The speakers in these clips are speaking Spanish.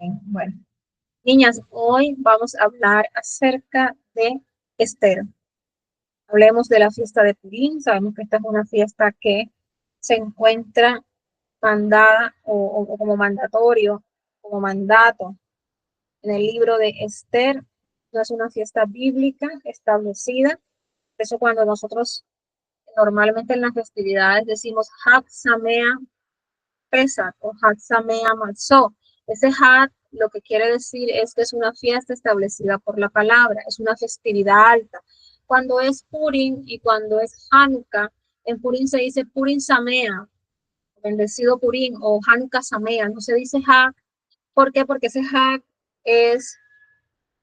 Bueno, niñas, hoy vamos a hablar acerca de Esther. Hablemos de la fiesta de Purim. Sabemos que esta es una fiesta que se encuentra mandada o como mandatorio, como mandato en el libro de Esther. No es una fiesta bíblica establecida. Por eso cuando nosotros normalmente en las festividades decimos Hag Samea Pesach o Hag Samea Matzot. Ese Hag lo que quiere decir es que es una fiesta establecida por la palabra, es una festividad alta. Cuando es Purim y cuando es Hanukkah, en Purim se dice Purim Samea, bendecido Purim, o Hanukkah Samea, no se dice Hag. ¿Por qué? Porque ese Hag es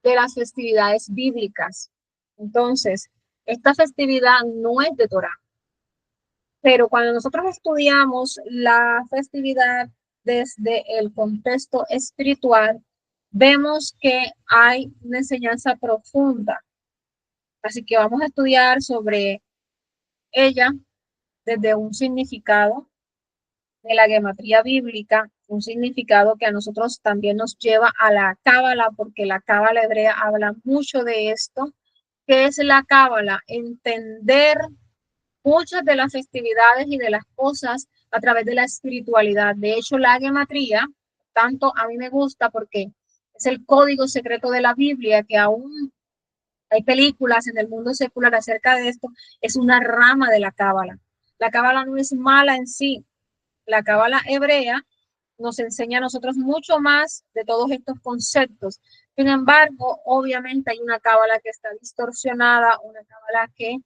de las festividades bíblicas. Entonces, esta festividad no es de Torah. Pero cuando nosotros estudiamos la festividad desde el contexto espiritual, vemos que hay una enseñanza profunda. Así que vamos a estudiar sobre ella desde un significado de la gematría bíblica, un significado que a nosotros también nos lleva a la cábala, porque la cábala hebrea habla mucho de esto. ¿Qué es la cábala? Entender muchas de las festividades y de las cosas a través de la espiritualidad. De hecho, la gematría, tanto a mí me gusta porque es el código secreto de la Biblia, que aún hay películas en el mundo secular acerca de esto, es una rama de la cábala. La cábala no es mala en sí. La cábala hebrea nos enseña a nosotros mucho más de todos estos conceptos. Sin embargo, obviamente hay una cábala que está distorsionada, una cábala que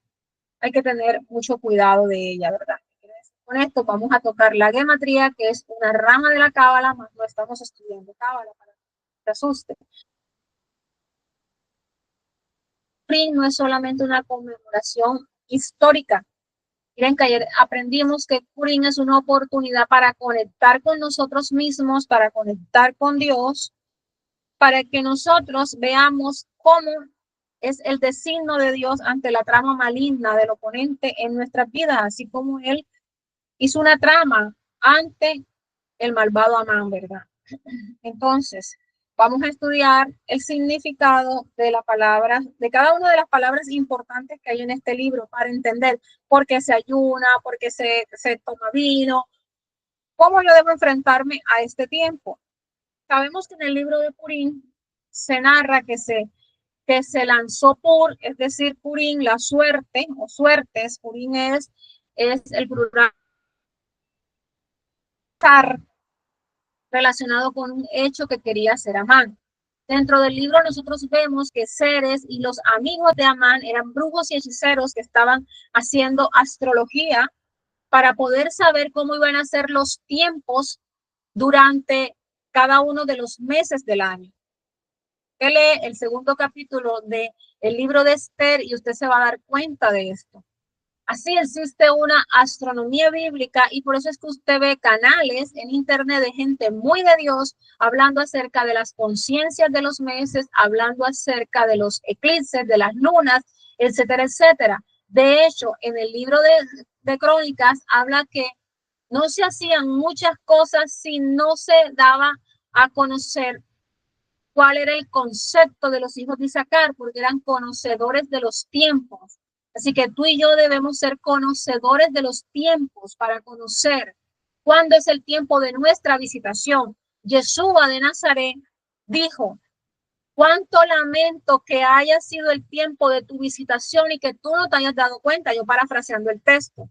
hay que tener mucho cuidado de ella, ¿verdad? Con esto vamos a tocar la gematría, que es una rama de la cábala, más no estamos estudiando cábala para que no te asuste. Purim no es solamente una conmemoración histórica. Miren que ayer aprendimos que Purim es una oportunidad para conectar con nosotros mismos, para conectar con Dios, para que nosotros veamos cómo es el designio de Dios ante la trama maligna del oponente en nuestras vidas, así como Él hizo una trama ante el malvado Amán, ¿verdad? Entonces, vamos a estudiar el significado de la palabra, de cada una de las palabras importantes que hay en este libro para entender por qué se ayuna, por qué se toma vino, cómo yo debo enfrentarme a este tiempo. Sabemos que en el libro de Purim se narra que se lanzó Pur, es decir, Purim, la suerte o suertes. Purim es el plural relacionado con un hecho que quería hacer Amán. Dentro del libro nosotros vemos que Ceres y los amigos de Amán eran brujos y hechiceros que estaban haciendo astrología para poder saber cómo iban a ser los tiempos durante cada uno de los meses del año. Usted lee el segundo capítulo del libro de Esther y usted se va a dar cuenta de esto. Así existe una astronomía bíblica y por eso es que usted ve canales en internet de gente muy de Dios hablando acerca de las conciencias de los meses, hablando acerca de los eclipses, de las lunas, etcétera, etcétera. De hecho, en el libro de Crónicas habla que no se hacían muchas cosas si no se daba a conocer cuál era el concepto de los hijos de Isaacar, porque eran conocedores de los tiempos. Así que tú y yo debemos ser conocedores de los tiempos para conocer cuándo es el tiempo de nuestra visitación. Yeshua de Nazaret dijo, cuánto lamento que haya sido el tiempo de tu visitación y que tú no te hayas dado cuenta, yo parafraseando el texto.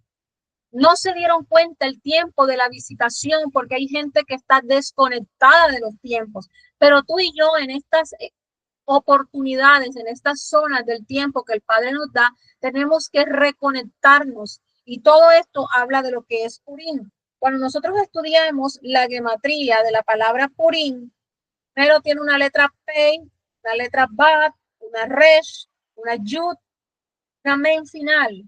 No se dieron cuenta el tiempo de la visitación porque hay gente que está desconectada de los tiempos. Pero tú y yo en estas oportunidades, en estas zonas del tiempo que el Padre nos da, tenemos que reconectarnos. Y todo esto habla de lo que es Purim. Cuando nosotros estudiamos la gematría de la palabra Purim, pero tiene una letra P, una letra Bat, una Resh, una Yud, una Men final.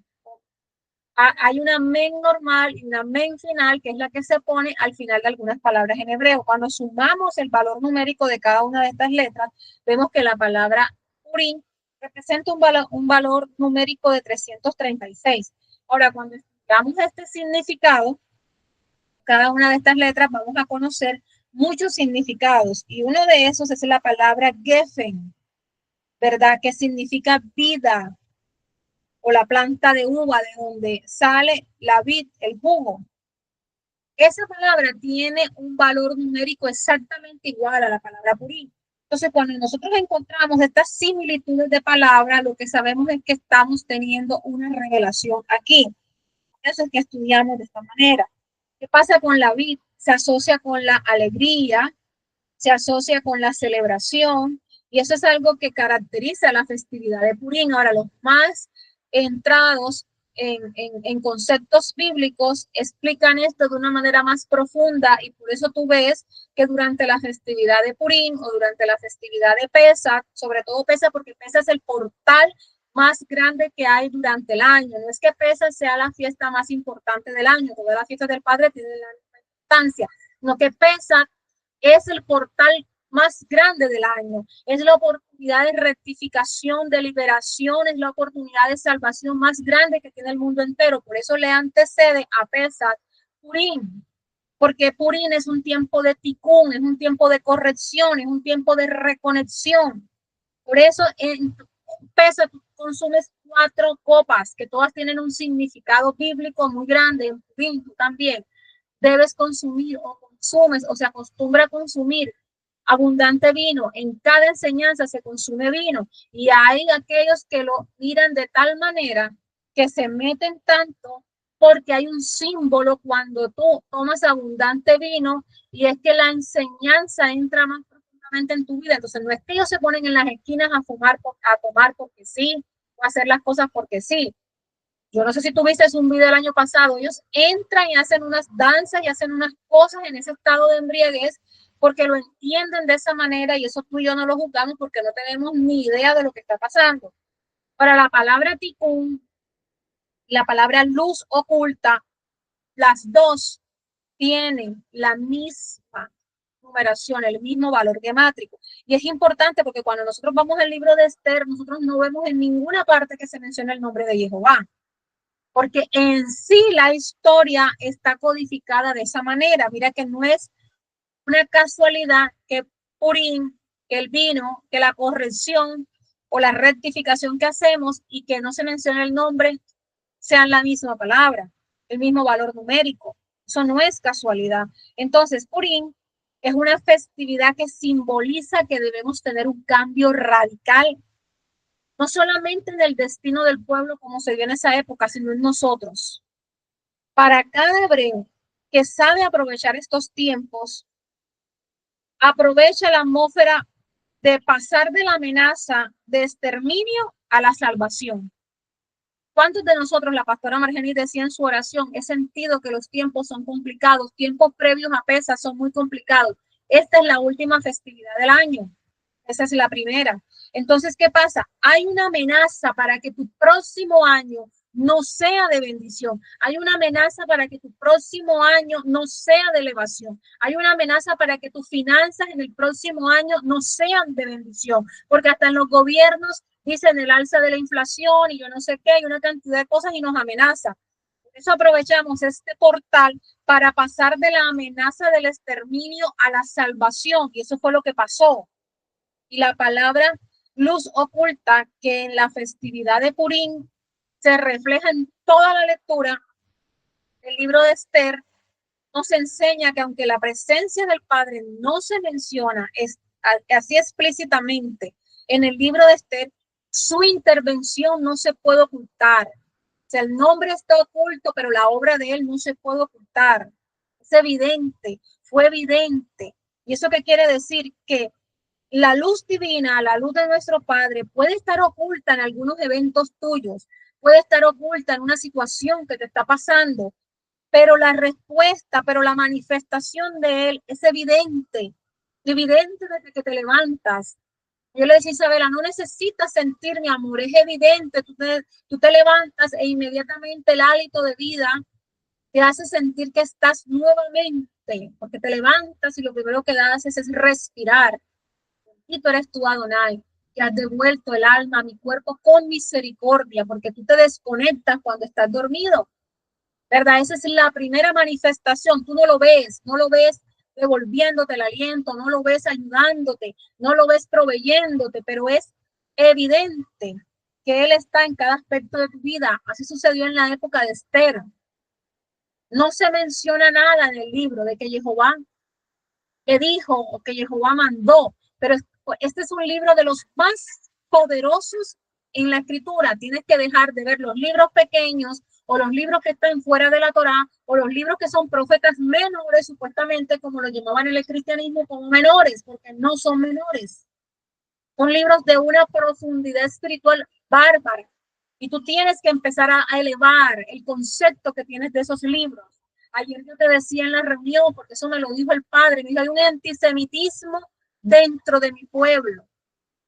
Hay una men normal y una men final, que es la que se pone al final de algunas palabras en hebreo. Cuando sumamos el valor numérico de cada una de estas letras, vemos que la palabra Purim representa un valor numérico de 336. Ahora, cuando estudiamos este significado, cada una de estas letras, vamos a conocer muchos significados y uno de esos es la palabra Geffen, ¿verdad? Que significa vida o la planta de uva de donde sale la vid, el jugo. Esa palabra tiene un valor numérico exactamente igual a la palabra Purín. Entonces, cuando nosotros encontramos estas similitudes de palabras, lo que sabemos es que estamos teniendo una revelación aquí. Eso es que estudiamos de esta manera. ¿Qué pasa con la vid? Se asocia con la alegría, se asocia con la celebración, y eso es algo que caracteriza la festividad de Purín. Ahora, los más entrados en conceptos bíblicos explican esto de una manera más profunda, y por eso tú ves que durante la festividad de Purín o durante la festividad de Pesach, sobre todo Pesach, porque Pesach es el portal más grande que hay durante el año. No es que Pesach sea la fiesta más importante del año, todas las fiestas del Padre tienen la misma importancia, sino que Pesach es el portal más grande del año, es la oportunidad de rectificación, de liberación, es la oportunidad de salvación más grande que tiene el mundo entero. Por eso le antecede a Pesach Purim, porque Purim es un tiempo de tikkun, es un tiempo de corrección, es un tiempo de reconexión. Por eso en Pesach tú consumes 4 copas, que todas tienen un significado bíblico muy grande. En Purim tú también debes consumir o consumes o se acostumbra a consumir abundante vino. En cada enseñanza se consume vino, y hay aquellos que lo miran de tal manera que se meten tanto porque hay un símbolo cuando tú tomas abundante vino, y es que la enseñanza entra más profundamente en tu vida. Entonces no es que ellos se ponen en las esquinas a fumar, a tomar porque sí, o a hacer las cosas porque sí. Yo no sé si tuviste un video el año pasado, ellos entran y hacen unas danzas y hacen unas cosas en ese estado de embriaguez porque lo entienden de esa manera, y eso tú y yo no lo juzgamos porque no tenemos ni idea de lo que está pasando. Para la palabra tikkun, la palabra luz oculta, las dos tienen la misma numeración, el mismo valor gemátrico. Y es importante porque cuando nosotros vamos al libro de Esther, nosotros no vemos en ninguna parte que se mencione el nombre de Jehová, porque en sí la historia está codificada de esa manera. Mira que no es una casualidad que Purín, que el vino, que la corrección o la rectificación que hacemos y que no se menciona el nombre sean la misma palabra, el mismo valor numérico. Eso no es casualidad. Entonces, Purín es una festividad que simboliza que debemos tener un cambio radical, no solamente en el destino del pueblo como se dio en esa época, sino en nosotros. Para cada hebreo que sabe aprovechar estos tiempos, aprovecha la atmósfera de pasar de la amenaza de exterminio a la salvación. ¿Cuántos de nosotros, la pastora Margeni decía en su oración, he sentido que los tiempos son complicados, tiempos previos a Pesach son muy complicados? Esta es la última festividad del año. Esa es la primera. Entonces, ¿qué pasa? Hay una amenaza para que tu próximo año no sea de bendición. Hay una amenaza para que tu próximo año no sea de elevación. Hay una amenaza para que tus finanzas en el próximo año no sean de bendición. Porque hasta en los gobiernos dicen el alza de la inflación y yo no sé qué, hay una cantidad de cosas y nos amenaza. Por eso aprovechamos este portal para pasar de la amenaza del exterminio a la salvación. Y eso fue lo que pasó. Y la palabra luz oculta, que en la festividad de Purín se refleja en toda la lectura del libro de Esther, nos enseña que aunque la presencia del Padre no se menciona así explícitamente en el libro de Esther, su intervención no se puede ocultar. O sea, el nombre está oculto, pero la obra de él no se puede ocultar. Es evidente, fue evidente. ¿Y eso qué quiere decir? Que la luz divina, la luz de nuestro Padre, puede estar oculta en algunos eventos tuyos, puede estar oculta en una situación que te está pasando, pero la respuesta, pero la manifestación de Él es evidente, evidente desde que te levantas. Yo le decía a Isabela, no necesitas sentir mi amor, es evidente, tú te levantas e inmediatamente el hálito de vida te hace sentir que estás nuevamente, porque te levantas y lo primero que haces es respirar. Y tú eres tú, Adonai, que has devuelto el alma a mi cuerpo con misericordia, porque tú te desconectas cuando estás dormido, ¿verdad? Esa es la primera manifestación. Tú no lo ves, no lo ves devolviéndote el aliento, no lo ves ayudándote, no lo ves proveyéndote, pero es evidente que Él está en cada aspecto de tu vida. Así sucedió en la época de Esther. No se menciona nada en el libro de que Jehová le dijo o que Jehová mandó, pero este es un libro de los más poderosos en la escritura. Tienes que dejar de ver los libros pequeños o los libros que están fuera de la Torá o los libros que son profetas menores, supuestamente como lo llamaban en el cristianismo, como menores, porque no son menores. Son libros de una profundidad espiritual bárbara. Y tú tienes que empezar a elevar el concepto que tienes de esos libros. Ayer yo te decía en la reunión, porque eso me lo dijo el padre, me dijo, hay un antisemitismo dentro de mi pueblo.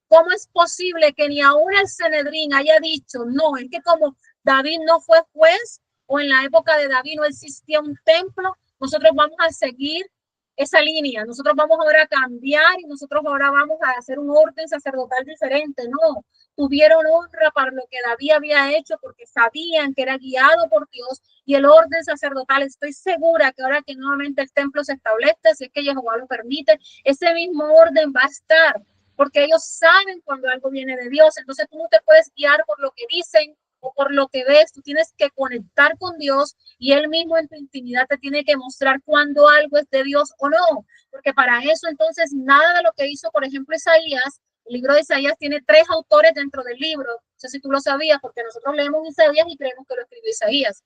¿Cómo es posible que ni aún el Sanedrín haya dicho, no, es que como David no fue juez o en la época de David no existía un templo, nosotros vamos a seguir esa línea, nosotros vamos ahora a cambiar y nosotros ahora vamos a hacer un orden sacerdotal diferente? No, tuvieron honra para lo que David había hecho porque sabían que era guiado por Dios y el orden sacerdotal. Estoy segura que ahora que nuevamente el templo se establece, si es que Jehová lo permite, ese mismo orden va a estar, porque ellos saben cuando algo viene de Dios. Entonces tú no te puedes guiar por lo que dicen o por lo que ves, tú tienes que conectar con Dios y Él mismo en tu intimidad te tiene que mostrar cuando algo es de Dios o no, porque para eso entonces nada de lo que hizo, por ejemplo, Isaías, el libro de Isaías tiene 3 autores dentro del libro, no sé si tú lo sabías, porque nosotros leemos Isaías y creemos que lo escribió Isaías,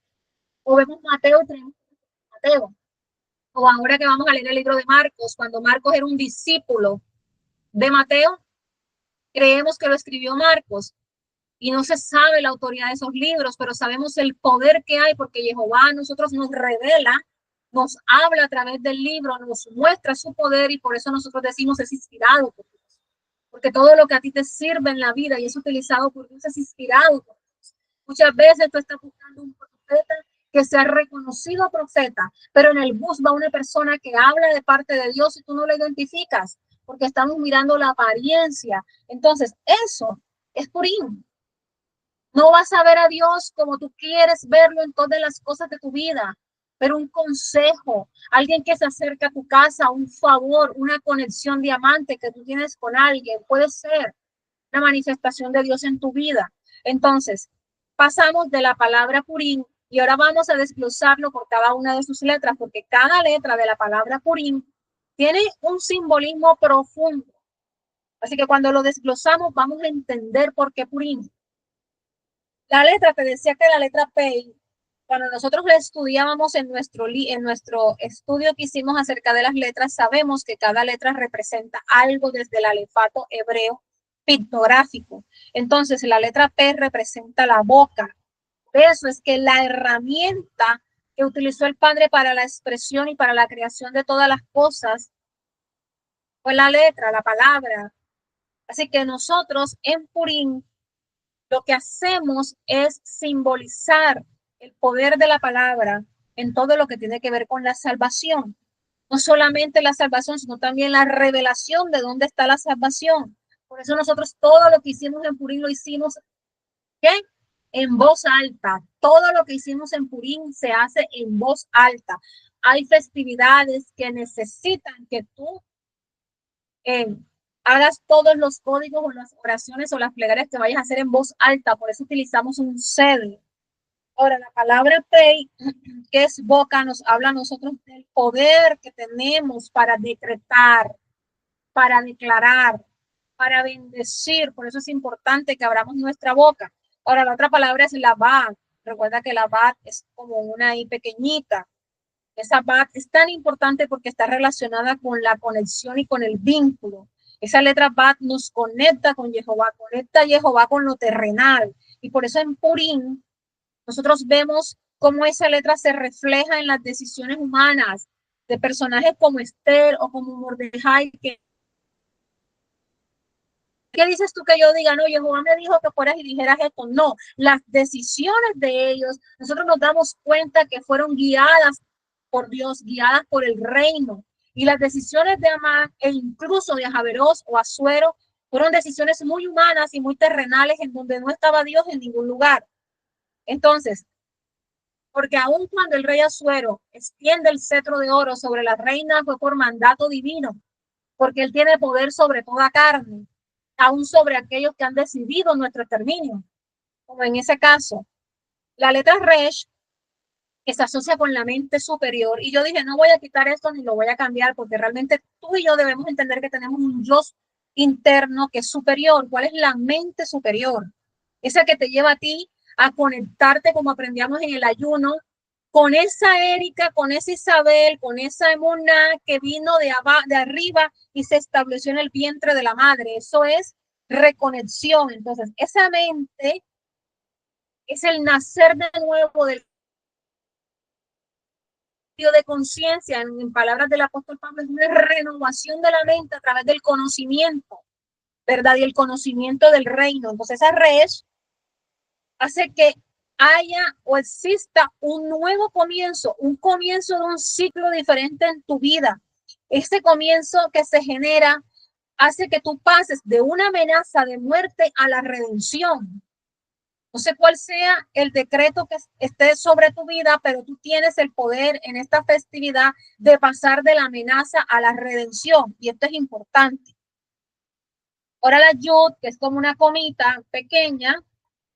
o vemos Mateo y creemos que lo escribió Mateo, o ahora que vamos a leer el libro de Marcos, cuando Marcos era un discípulo de Mateo, creemos que lo escribió Marcos y no se sabe la autoría de esos libros, pero sabemos el poder que hay porque Jehová a nosotros nos revela, nos habla a través del libro, nos muestra su poder y por eso nosotros decimos es inspirado por Dios. Porque todo lo que a ti te sirve en la vida y es utilizado por Dios es inspirado por Dios. Muchas veces tú estás buscando un profeta que sea reconocido profeta, pero en el bus va una persona que habla de parte de Dios y tú no lo identificas porque estamos mirando la apariencia. Entonces, eso es Purim. No vas a ver a Dios como tú quieres verlo en todas las cosas de tu vida, pero un consejo, alguien que se acerca a tu casa, un favor, una conexión diamante que tú tienes con alguien, puede ser una manifestación de Dios en tu vida. Entonces, pasamos de la palabra Purim y ahora vamos a desglosarlo por cada una de sus letras, porque cada letra de la palabra Purim tiene un simbolismo profundo. Así que cuando lo desglosamos vamos a entender por qué Purim. La letra, te decía que la letra P, cuando nosotros la estudiábamos en nuestro estudio que hicimos acerca de las letras, sabemos que cada letra representa algo desde el alefato hebreo pictográfico. Entonces, la letra P representa la boca. Eso es que la herramienta que utilizó el Padre para la expresión y para la creación de todas las cosas fue la letra, la palabra. Así que nosotros en Purim lo que hacemos es simbolizar el poder de la palabra en todo lo que tiene que ver con la salvación. No solamente la salvación, sino también la revelación de dónde está la salvación. Por eso nosotros todo lo que hicimos en Purim lo hicimos, ¿qué? En voz alta. Todo lo que hicimos en Purim se hace en voz alta. Hay festividades que necesitan que tú hagas todos los códigos o las oraciones o las plegarias que vayas a hacer en voz alta. Por eso utilizamos un cedro. Ahora, la palabra pei, que es boca, nos habla a nosotros del poder que tenemos para decretar, para declarar, para bendecir. Por eso es importante que abramos nuestra boca. Ahora, la otra palabra es la bat. Recuerda que la bat es como una I pequeñita. Esa bat es tan importante porque está relacionada con la conexión y con el vínculo. Esa letra bat nos conecta con Jehová, conecta a Jehová con lo terrenal. Y por eso en Purim nosotros vemos cómo esa letra se refleja en las decisiones humanas de personajes como Esther o como Mordejai. ¿Qué dices tú que yo diga? No, Jehová me dijo que fueras y dijeras esto. No, las decisiones de ellos, nosotros nos damos cuenta que fueron guiadas por Dios, guiadas por el reino. Y las decisiones de Amán e incluso de Ajaveros o Asuero fueron decisiones muy humanas y muy terrenales en donde no estaba Dios en ningún lugar. Entonces, porque aun cuando el rey Asuero extiende el cetro de oro sobre la reina, fue por mandato divino, porque él tiene poder sobre toda carne, aún sobre aquellos que han decidido nuestro exterminio, como en ese caso. La letra Resh, que se asocia con la mente superior, y yo dije, no voy a quitar esto ni lo voy a cambiar, porque realmente tú y yo debemos entender que tenemos un yo interno que es superior. ¿Cuál es la mente superior? Esa que te lleva a ti a conectarte, como aprendíamos en el ayuno, con esa Erika, con esa Isabel, con esa Emuna que vino de arriba y se estableció en el vientre de la madre. Eso es reconexión. Entonces, esa mente es el nacer de nuevo del de conciencia, en palabras del apóstol Pablo, es una renovación de la mente a través del conocimiento, ¿verdad? Y el conocimiento del reino. Entonces, esa red hace que haya o exista un nuevo comienzo, un comienzo de un ciclo diferente en tu vida. Este comienzo que se genera hace que tú pases de una amenaza de muerte a la redención. No sé cuál sea el decreto que esté sobre tu vida, pero tú tienes el poder en esta festividad de pasar de la amenaza a la redención. Y esto es importante. Ahora la yud, que es como una comita pequeña,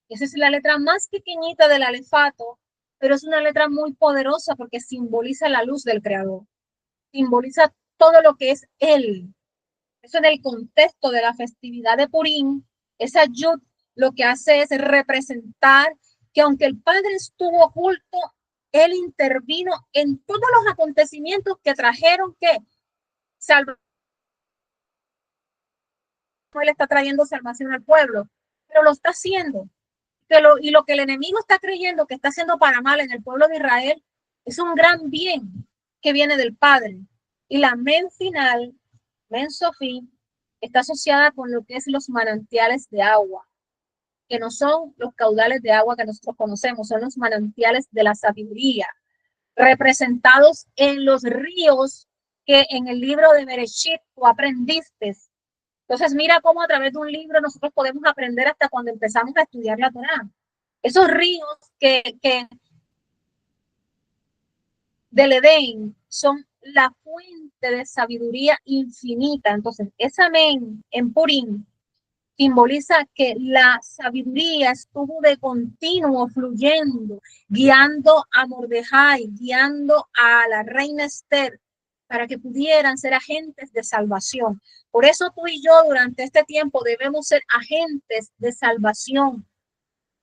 esa es la letra más pequeñita del alefato, pero es una letra muy poderosa porque simboliza la luz del creador. Simboliza todo lo que es él. Eso en el contexto de la festividad de Purim, esa yud lo que hace es representar que aunque el Padre estuvo oculto, él intervino en todos los acontecimientos que trajeron que salvación. Él está trayendo salvación al pueblo, pero lo está haciendo. Y lo que el enemigo está creyendo que está haciendo para mal en el pueblo de Israel es un gran bien que viene del Padre. Y la men final, men sofí, está asociada con lo que es los manantiales de agua, que no son los caudales de agua que nosotros conocemos, son los manantiales de la sabiduría, representados en los ríos que en el libro de Bereshit tú aprendiste. Entonces, mira cómo a través de un libro nosotros podemos aprender hasta cuando empezamos a estudiar la Torá. Esos ríos que del Edén son la fuente de sabiduría infinita. Entonces, esa men en Purim simboliza que la sabiduría estuvo de continuo fluyendo, guiando a Mordejai, guiando a la reina Esther, para que pudieran ser agentes de salvación. Por eso tú y yo durante este tiempo debemos ser agentes de salvación.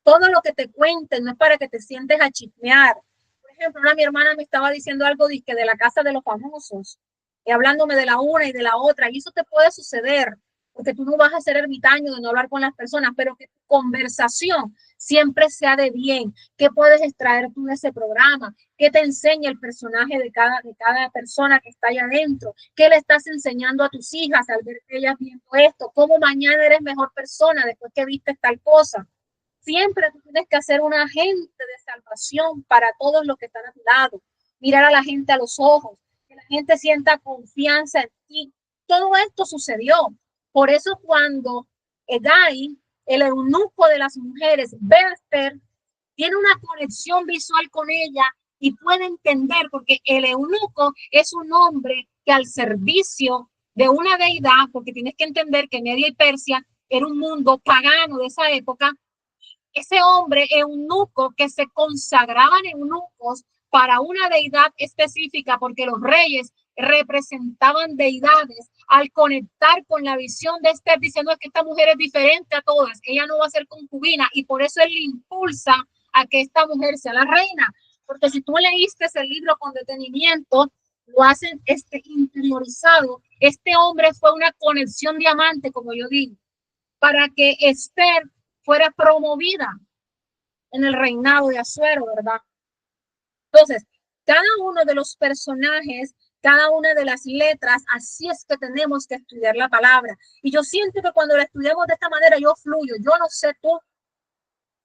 Todo lo que te cuenten no es para que te sientes a chismear. Por ejemplo, mi hermana me estaba diciendo algo de la casa de los famosos, y hablándome de la una y de la otra, y eso te puede suceder, porque tú no vas a ser ermitaño de no hablar con las personas, pero que tu conversación siempre sea de bien. ¿Qué puedes extraer tú de ese programa? ¿Qué te enseña el personaje de cada persona que está allá adentro? ¿Qué le estás enseñando a tus hijas al ver que ellas viendo esto? ¿Cómo mañana eres mejor persona después que viste tal cosa? Siempre tú tienes que ser un agente de salvación para todos los que están a tu lado. Mirar a la gente a los ojos, que la gente sienta confianza en ti. Todo esto sucedió. Por eso cuando Edai, el eunuco de las mujeres, ve a Esther, tiene una conexión visual con ella y puede entender, porque el eunuco es un hombre que al servicio de una deidad, porque tienes que entender que Media y Persia era un mundo pagano de esa época, ese hombre eunuco que se consagraban eunucos para una deidad específica, porque los reyes representaban deidades, al conectar con la visión de Esther, diciendo que esta mujer es diferente a todas, ella no va a ser concubina, y por eso él le impulsa a que esta mujer sea la reina, porque si tú leíste ese libro con detenimiento, lo hacen interiorizado. Este hombre fue una conexión diamante, como yo digo, para que Esther fuera promovida en el reinado de Asuero, ¿verdad? Entonces, cada uno de los personajes, cada una de las letras, así es que tenemos que estudiar la palabra. Y yo siento que cuando la estudiamos de esta manera, yo fluyo. Yo no sé tú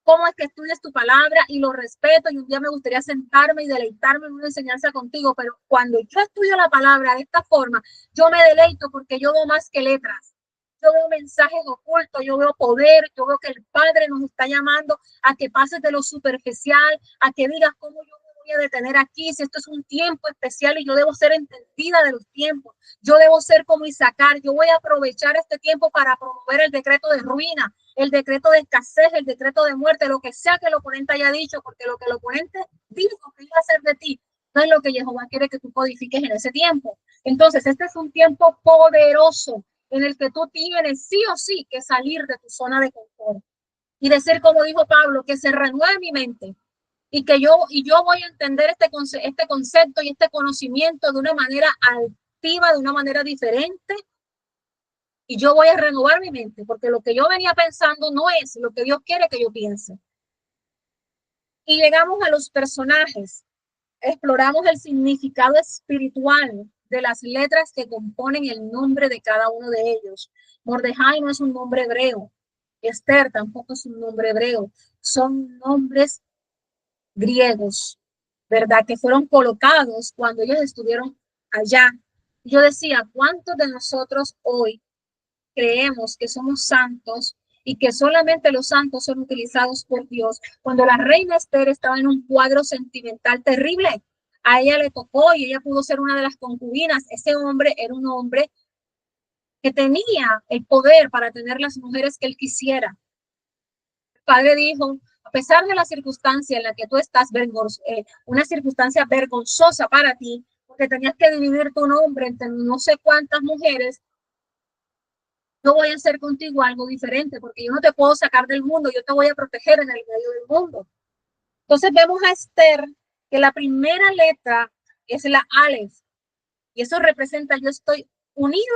cómo es que estudias tu palabra, y lo respeto, y un día me gustaría sentarme y deleitarme en una enseñanza contigo, pero cuando yo estudio la palabra de esta forma, yo me deleito porque yo veo más que letras. Yo veo mensajes ocultos, yo veo poder, yo veo que el Padre nos está llamando a que pases de lo superficial, a que digas cómo yo voy a detener aquí, si esto es un tiempo especial y yo debo ser entendida de los tiempos, yo debo ser como Isaacar, yo voy a aprovechar este tiempo para promover el decreto de ruina, el decreto de escasez, el decreto de muerte, lo que sea que el oponente haya dicho, porque lo que el oponente dijo que iba a hacer de ti, no es lo que Jehová quiere que tú codifiques en ese tiempo. Entonces, este es un tiempo poderoso en el que tú tienes sí o sí que salir de tu zona de confort y decir, como dijo Pablo, que se renueve mi mente y que yo voy a entender este concepto y este conocimiento de una manera altiva, de una manera diferente, y yo voy a renovar mi mente, porque lo que yo venía pensando no es lo que Dios quiere que yo piense. Y llegamos a los personajes, exploramos el significado espiritual de las letras que componen el nombre de cada uno de ellos. Mordejai no es un nombre hebreo, Esther tampoco es un nombre hebreo, son nombres griegos, ¿verdad? Que fueron colocados cuando ellos estuvieron allá. Yo decía, ¿cuántos de nosotros hoy creemos que somos santos y que solamente los santos son utilizados por Dios? Cuando la reina Esther estaba en un cuadro sentimental terrible, a ella le tocó y ella pudo ser una de las concubinas. Ese hombre era un hombre que tenía el poder para tener las mujeres que él quisiera. El padre dijo, a pesar de la circunstancia en la que tú estás, una circunstancia vergonzosa para ti, porque tenías que dividir tu nombre entre no sé cuántas mujeres, yo voy a hacer contigo algo diferente, porque yo no te puedo sacar del mundo, yo te voy a proteger en el medio del mundo. Entonces vemos a Esther que la primera letra es la Aleph, y eso representa yo estoy unido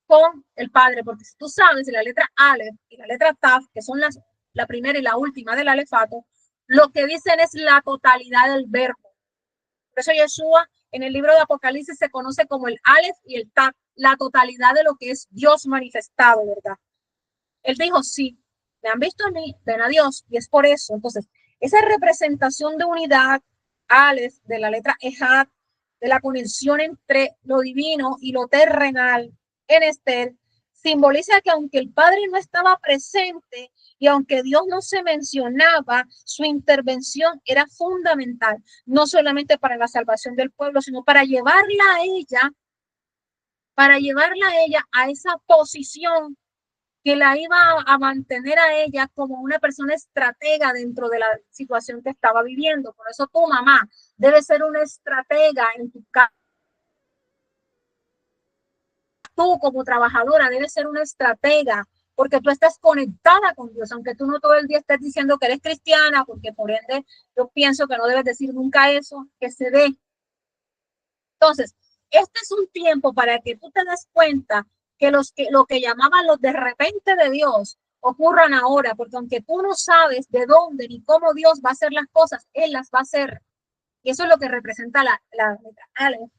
con el Padre, porque si tú sabes la letra Aleph y la letra Taf, que son la primera y la última del alefato, lo que dicen es la totalidad del verbo. Por eso Yeshua en el libro de Apocalipsis se conoce como el Aleph y el Taf, la totalidad de lo que es Dios manifestado, ¿verdad? Él dijo, sí, me han visto a mí, ven a Dios, y es por eso. Entonces, esa representación de unidad, Aleph, de la letra Ejad, de la conexión entre lo divino y lo terrenal en Esther, simboliza que aunque el Padre no estaba presente y aunque Dios no se mencionaba, su intervención era fundamental, no solamente para la salvación del pueblo, sino para llevarla a ella a esa posición que la iba a mantener a ella como una persona estratega dentro de la situación que estaba viviendo. Por eso tu mamá debe ser una estratega en tu casa. Tú como trabajadora debes ser una estratega porque tú estás conectada con Dios, aunque tú no todo el día estés diciendo que eres cristiana, porque por ende yo pienso que no debes decir nunca eso, que se dé. Entonces, este es un tiempo para que tú te des cuenta que lo que llamaban los de repente de Dios ocurran ahora, porque aunque tú no sabes de dónde ni cómo Dios va a hacer las cosas, Él las va a hacer. Y eso es lo que representa la letra Aleph.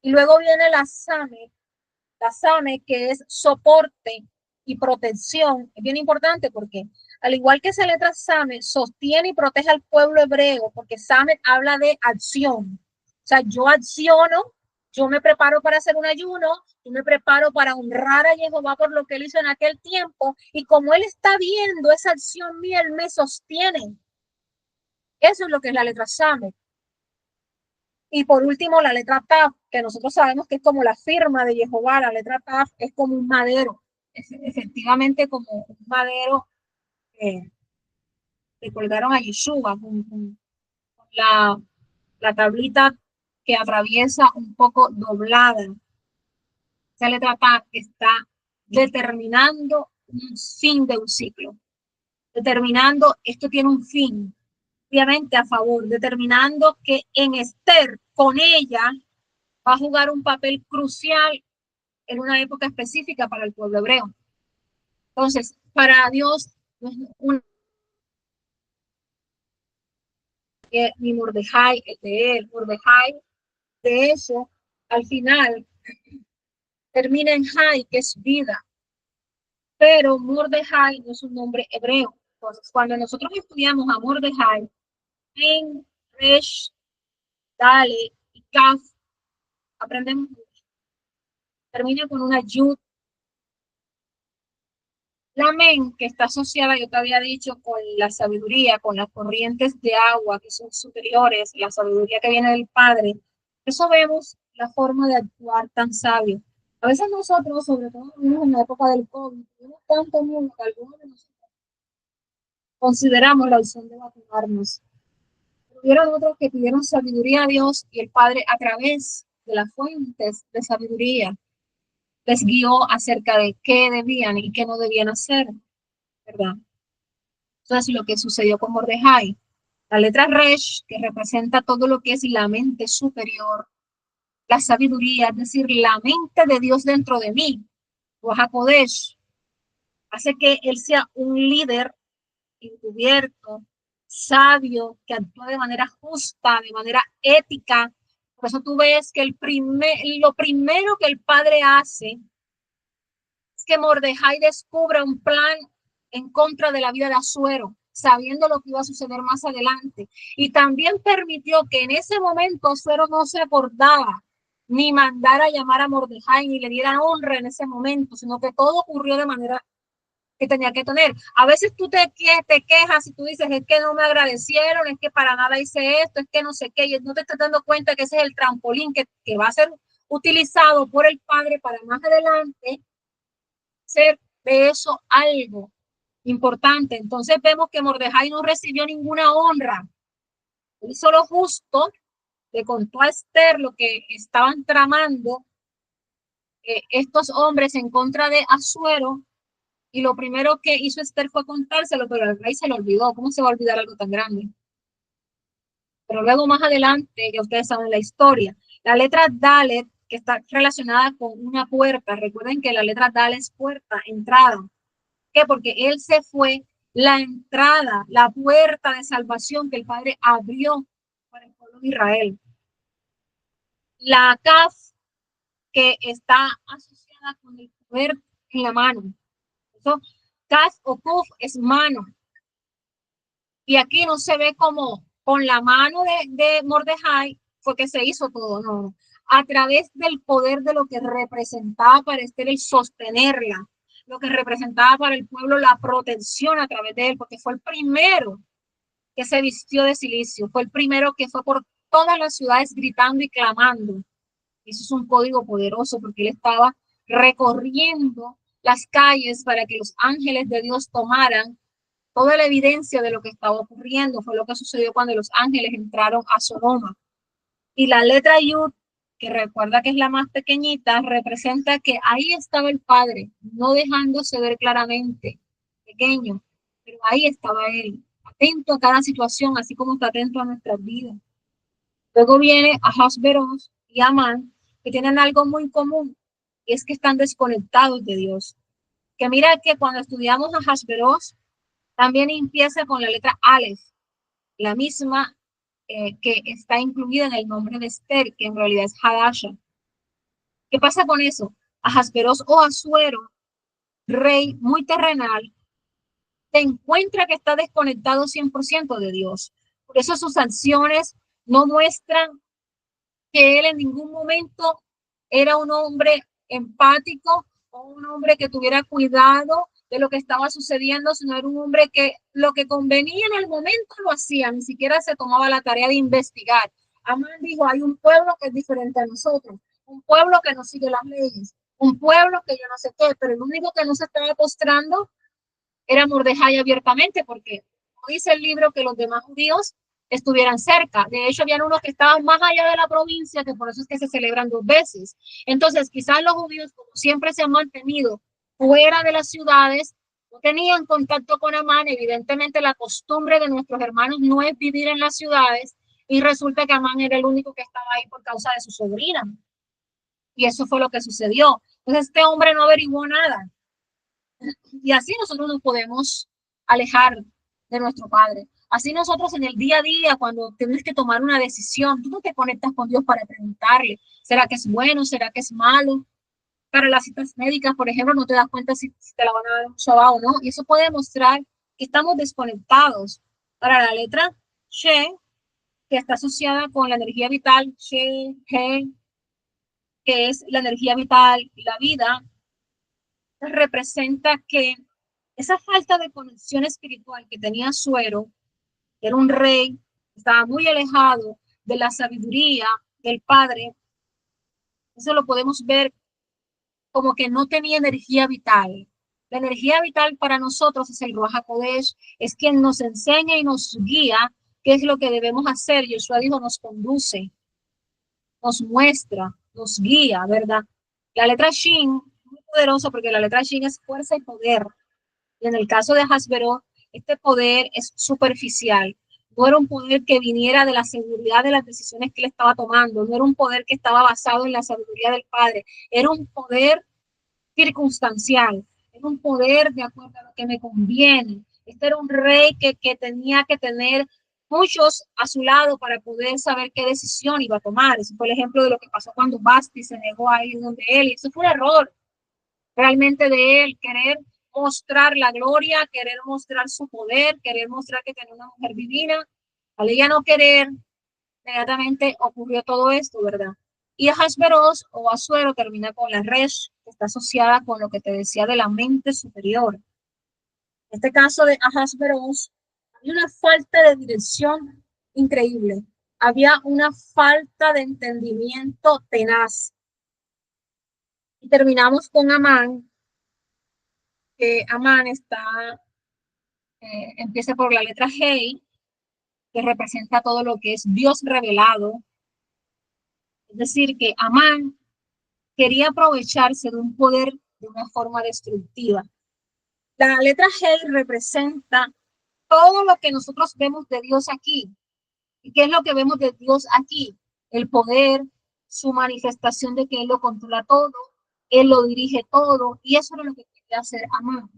Y luego viene la Same que es soporte y protección. Es bien importante porque al igual que esa letra Same sostiene y protege al pueblo hebreo, porque Same habla de acción. O sea, yo acciono, yo me preparo para hacer un ayuno, yo me preparo para honrar a Jehová por lo que él hizo en aquel tiempo, y como él está viendo esa acción mía, él me sostiene. Eso es lo que es la letra Same. Y por último, la letra Taf, que nosotros sabemos que es como la firma de Jehová. La letra Taf es como un madero, efectivamente como un madero eh, que colgaron a Yeshua, con la, la tablita que atraviesa un poco doblada. Esa letra Taf está determinando un fin de un ciclo, determinando esto tiene un fin, obviamente a favor, determinando que en Esther, con ella, va a jugar un papel crucial en una época específica para el pueblo hebreo. Entonces, para Dios, ni Mordejai de él, Mordejai de eso, al final termina en Jai, que es vida, pero Mordejai no es un nombre hebreo. Entonces, cuando nosotros estudiamos a Mordejai en Resh, Dale y Kaf, aprendemos, termina con una Yud, La men, que está asociada, yo te había dicho, con la sabiduría, con las corrientes de agua que son superiores, la sabiduría que viene del Padre. Eso vemos la forma de actuar tan sabio. A veces nosotros, sobre todo en la época del COVID, tenemos tanto miedo que algunos de nosotros consideramos la opción de vacunarnos. Hubieron otros que pidieron sabiduría a Dios y el Padre a través de las fuentes de sabiduría les guió acerca de qué debían y qué no debían hacer, ¿verdad? Entonces, lo que sucedió con Mordejai, la letra Resh, que representa todo lo que es la mente superior, la sabiduría, es decir, la mente de Dios dentro de mí, Ruach HaKodesh, hace que él sea un líder encubierto, sabio, que actúa de manera justa, de manera ética. Por eso tú ves que lo primero que el padre hace es que Mordejai descubra un plan en contra de la vida de Asuero, sabiendo lo que iba a suceder más adelante. Y también permitió que en ese momento Asuero no se acordaba ni mandara a llamar a Mordejai, ni le diera honra en ese momento, sino que todo ocurrió de manera que tenía que tener. A veces tú te quejas y tú dices, es que no me agradecieron, es que para nada hice esto, es que no sé qué, y no te estás dando cuenta que ese es el trampolín que va a ser utilizado por el padre para más adelante ser de eso algo importante. Entonces vemos que Mordejai no recibió ninguna honra. Él hizo lo justo, le contó a Esther lo que estaban tramando estos hombres en contra de Asuero, y lo primero que hizo Esther fue contárselo, pero el rey se lo olvidó. ¿Cómo se va a olvidar algo tan grande? Pero luego más adelante, ya ustedes saben la historia, la letra Dalet, que está relacionada con una puerta, recuerden que la letra Dalet es puerta, entrada. ¿Qué? Porque él se fue, la entrada, la puerta de salvación que el Padre abrió para el pueblo de Israel. La Kaf, que está asociada con el poder en la mano. Eso, Kaf o Kuf es mano. Y aquí no se ve como con la mano de Mordejai fue que se hizo todo, no. A través del poder de lo que representaba para Esther el sostenerla, lo que representaba para el pueblo la protección a través de él, porque fue el primero que se vistió de silicio, fue el primero que fue por todas las ciudades gritando y clamando. Eso es un código poderoso porque él estaba recorriendo las calles para que los ángeles de Dios tomaran toda la evidencia de lo que estaba ocurriendo. Fue lo que sucedió cuando los ángeles entraron a Sodoma. Y la letra Yud, que recuerda que es la más pequeñita, representa que ahí estaba el Padre, no dejándose ver claramente, pequeño, pero ahí estaba Él, atento a cada situación, así como está atento a nuestras vidas. Luego viene Ahasveros y Amán, que tienen algo muy común, y es que están desconectados de Dios. Que mira que cuando estudiamos Ahasveros, también empieza con la letra Aleph, la misma que está incluida en el nombre de Esther, que en realidad es Hadasha. ¿Qué pasa con eso? Ahasveros o Asuero, rey muy terrenal, se encuentra que está desconectado 100% de Dios. Por eso sus acciones no muestran que él en ningún momento era un hombre empático o un hombre que tuviera cuidado de lo que estaba sucediendo, sino era un hombre que lo que convenía en el momento lo hacía, ni siquiera se tomaba la tarea de investigar. Amán dijo, hay un pueblo que es diferente a nosotros, un pueblo que no sigue las leyes, un pueblo que yo no sé qué, pero el único que no se estaba postrando era Mordejai abiertamente, porque dice el libro que los demás judíos estuvieran cerca. De hecho, habían unos que estaban más allá de la provincia, que por eso es que se celebran 2 veces. Entonces, quizás los judíos, como siempre se han mantenido fuera de las ciudades, no tenían contacto con Amán. Evidentemente, la costumbre de nuestros hermanos no es vivir en las ciudades, y resulta que Amán era el único que estaba ahí por causa de su sobrina. Y eso fue lo que sucedió. Entonces, este hombre no averiguó nada. Y así nosotros nos podemos alejar de nuestro Padre. Así nosotros en el día a día, cuando tienes que tomar una decisión, tú no te conectas con Dios para preguntarle, ¿será que es bueno? ¿Será que es malo? Para las citas médicas, por ejemplo, no te das cuenta si te la van a dar un Shabbat o no. Y eso puede mostrar que estamos desconectados. Para la letra She, que está asociada con la energía vital, She, He, que es la energía vital y la vida, representa que Esa falta de conexión espiritual que tenía Asuero, que era un rey, estaba muy alejado de la sabiduría del padre. Eso lo podemos ver como que no tenía energía vital. La energía vital para nosotros es el Ruach HaKodesh, es quien nos enseña y nos guía qué es lo que debemos hacer. Yeshua dijo, nos conduce, nos muestra, nos guía, ¿verdad? La letra Shin, muy poderosa porque la letra Shin es fuerza y poder. Y en el caso de Hasbero, este poder es superficial. No era un poder que viniera de la seguridad de las decisiones que él estaba tomando, no era un poder que estaba basado en la sabiduría del Padre, era un poder circunstancial, era un poder de acuerdo a lo que me conviene. Este era un rey que tenía que tener muchos a su lado para poder saber qué decisión iba a tomar. Ese fue el ejemplo de lo que pasó cuando Basti se negó a ir donde él, y eso fue un error realmente de él, querer mostrar la gloria, querer mostrar su poder, querer mostrar que tenía una mujer divina. Al ella no querer, inmediatamente ocurrió todo esto, ¿verdad? Y Ahasveros o Asuero termina con la Resh, que está asociada con lo que te decía de la mente superior. En este caso de Ahasveros, había una falta de dirección increíble. Había una falta de entendimiento tenaz. Y terminamos con Amán, que Amán empieza por la letra G, que representa todo lo que es Dios revelado. Es decir, que Amán quería aprovecharse de un poder de una forma destructiva. La letra G representa todo lo que nosotros vemos de Dios aquí. ¿Y qué es lo que vemos de Dios aquí? El poder, su manifestación de que Él lo controla todo, Él lo dirige todo, y eso es lo que quería hacer Amán.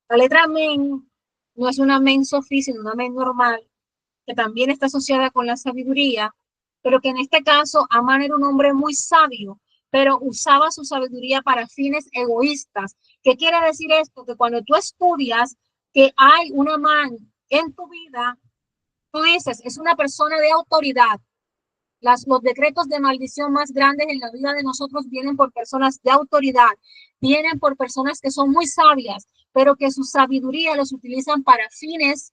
La letra Men no es una Men Sofí, sino una Men normal, que también está asociada con la sabiduría, pero que en este caso Amán era un hombre muy sabio, pero usaba su sabiduría para fines egoístas. ¿Qué quiere decir esto? Que cuando tú estudias que hay un Amán en tu vida, tú dices, es una persona de autoridad. Los decretos de maldición más grandes en la vida de nosotros vienen por personas de autoridad, vienen por personas que son muy sabias, pero que su sabiduría los utilizan para fines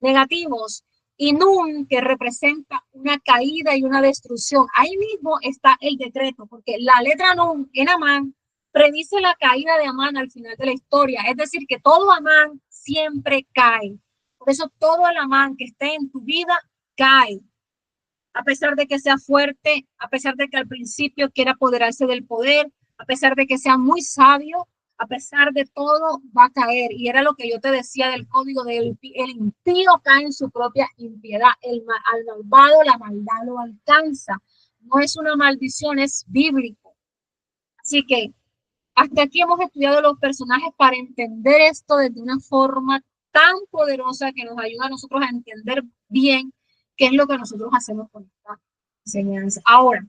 negativos. Y Nun, que representa una caída y una destrucción. Ahí mismo está el decreto, porque la letra Nun en Amán predice la caída de Amán al final de la historia. Es decir, que todo Amán siempre cae. Por eso todo el Amán que esté en tu vida cae. A pesar de que sea fuerte, a pesar de que al principio quiera apoderarse del poder, a pesar de que sea muy sabio, a pesar de todo, va a caer. Y era lo que yo te decía del código del el impío cae en su propia impiedad. Al malvado la maldad lo alcanza. No es una maldición, es bíblico. Así que hasta aquí hemos estudiado los personajes para entender esto desde una forma tan poderosa que nos ayuda a nosotros a entender bien qué es lo que nosotros hacemos con esta enseñanza. Ahora,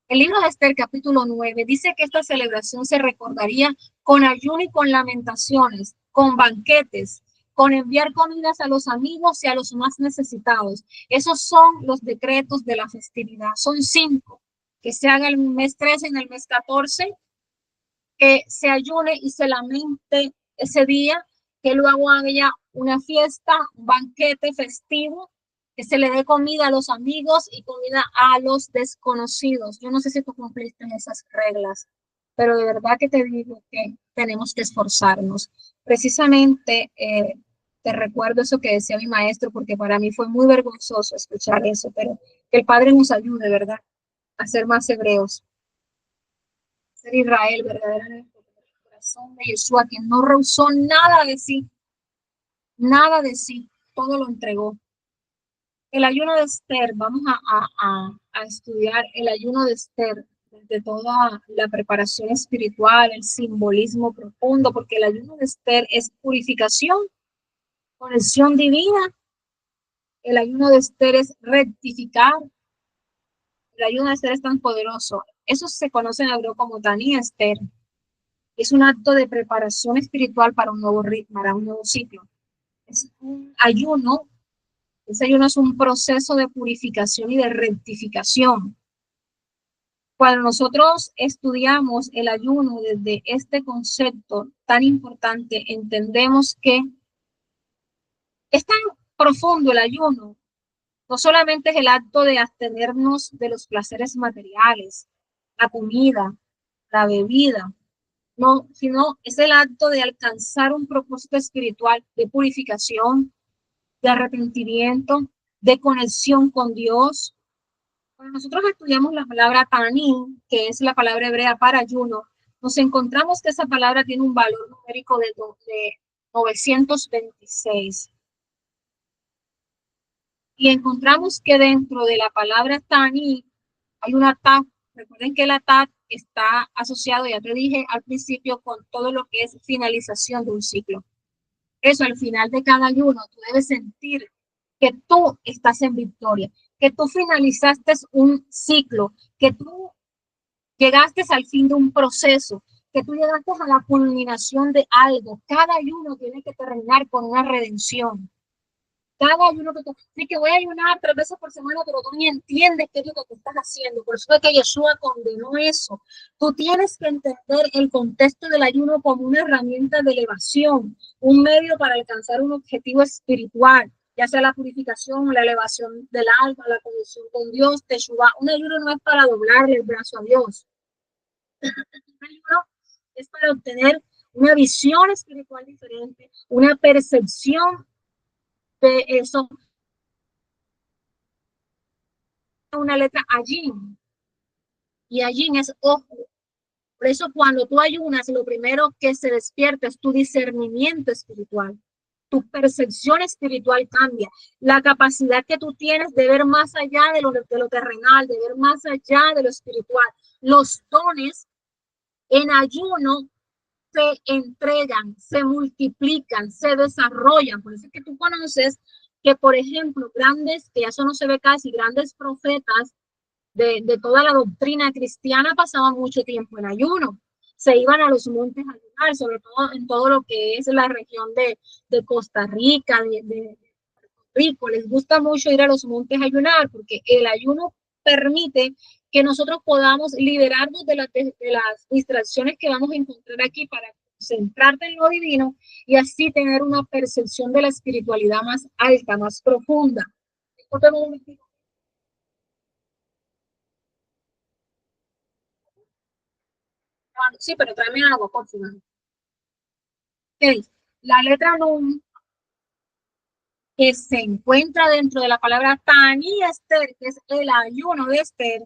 el libro de Esther, capítulo 9, dice que esta celebración se recordaría con ayuno y con lamentaciones, con banquetes, con enviar comidas a los amigos y a los más necesitados. Esos son los decretos de la festividad. Son 5. Que se haga el mes 13, en el mes 14, que se ayune y se lamente ese día, que luego haya una fiesta, un banquete festivo, que se le dé comida a los amigos y comida a los desconocidos. Yo no sé si tú cumpliste esas reglas, pero de verdad que te digo que tenemos que esforzarnos. Precisamente te recuerdo eso que decía mi maestro, porque para mí fue muy vergonzoso escuchar eso, pero que el Padre nos ayude, ¿verdad? A ser más hebreos, ser Israel verdaderamente, el corazón de Yeshua, que no rehusó nada de sí, todo lo entregó. El ayuno de Esther, vamos a estudiar el ayuno de Esther de toda la preparación espiritual, el simbolismo profundo, porque el ayuno de Esther es purificación, conexión divina, el ayuno de Esther es rectificar, el ayuno de Esther es tan poderoso. Eso se conoce en hebreo como Tani Esther. Es un acto de preparación espiritual para un nuevo ritmo, para un nuevo ciclo. Es un ayuno, ese ayuno es un proceso de purificación y de rectificación. Cuando nosotros estudiamos el ayuno desde este concepto tan importante, entendemos que es tan profundo el ayuno. No solamente es el acto de abstenernos de los placeres materiales, la comida, la bebida, no, sino es el acto de alcanzar un propósito espiritual de purificación, de arrepentimiento, de conexión con Dios. Cuando nosotros estudiamos la palabra taní, que es la palabra hebrea para ayuno, nos encontramos que esa palabra tiene un valor numérico de 926. Y encontramos que dentro de la palabra taní hay una tat. Recuerden que la tat está asociado, ya te dije al principio, con todo lo que es finalización de un ciclo. Eso, al final de cada ayuno, tú debes sentir que tú estás en victoria, que tú finalizaste un ciclo, que tú llegaste al fin de un proceso, que tú llegaste a la culminación de algo. Cada ayuno tiene que terminar con una redención. Cada ayuno que tú, sí, que voy a ayunar 3 veces por semana, pero tú ni entiendes qué es lo que tú estás haciendo. Por eso es que Yeshua condenó eso. Tú tienes que entender el contexto del ayuno como una herramienta de elevación, un medio para alcanzar un objetivo espiritual, ya sea la purificación, la elevación del alma, la conexión con Dios, Teshuvah. Un ayuno no es para doblarle el brazo a Dios. Un ayuno es para obtener una visión espiritual diferente, una percepción de eso, una letra allí, y allí es ojo. Por eso cuando tú ayunas, lo primero que se despierta es tu discernimiento espiritual. Tu percepción espiritual cambia. La capacidad que tú tienes de ver más allá de lo terrenal, de ver más allá de lo espiritual. Los dones en ayuno se entregan, se multiplican, se desarrollan. Por eso es que tú conoces que, por ejemplo, grandes, que eso no se ve casi, grandes profetas de toda la doctrina cristiana pasaban mucho tiempo en ayuno. Se iban a los montes a ayunar, sobre todo en todo lo que es la región de Costa Rica, de Rico. Les gusta mucho ir a los montes a ayunar porque el ayuno permite que nosotros podamos liberarnos de las distracciones que vamos a encontrar aquí para concentrarte en lo divino y así tener una percepción de la espiritualidad más alta, más profunda. Sí, pero tráeme agua, por favor. Okay. La letra Nun, que se encuentra dentro de la palabra Tani Esther, que es el ayuno de Esther,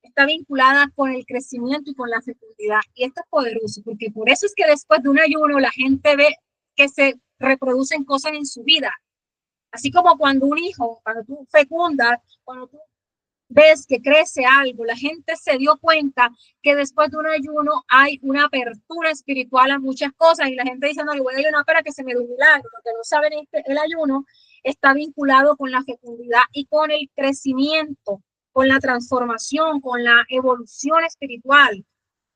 está vinculada con el crecimiento y con la fecundidad. Y esto es poderoso, porque por eso es que después de un ayuno la gente ve que se reproducen cosas en su vida. Así como cuando un hijo, cuando tú fecundas, cuando tú ves que crece algo, la gente se dio cuenta que después de un ayuno hay una apertura espiritual a muchas cosas y la gente dice, no, yo voy a ayunar para que se me dé un milagro. Lo que no saben es que el ayuno está vinculado con la fecundidad y con el crecimiento, con la transformación, con la evolución espiritual.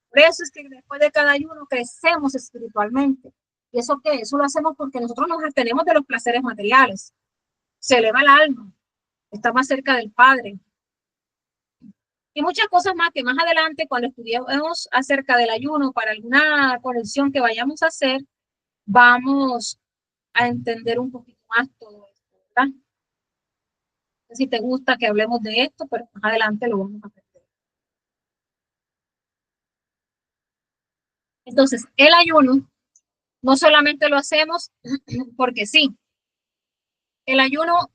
Por eso es que después de cada ayuno crecemos espiritualmente. ¿Y eso qué? Eso lo hacemos porque nosotros nos abstenemos de los placeres materiales. Se eleva el alma, está más cerca del Padre, y muchas cosas más que más adelante, cuando estudiemos acerca del ayuno para alguna conexión que vayamos a hacer, vamos a entender un poquito más todo esto, ¿verdad? No sé si te gusta que hablemos de esto, pero más adelante lo vamos a aprender. Entonces, el ayuno no solamente lo hacemos porque sí, el ayuno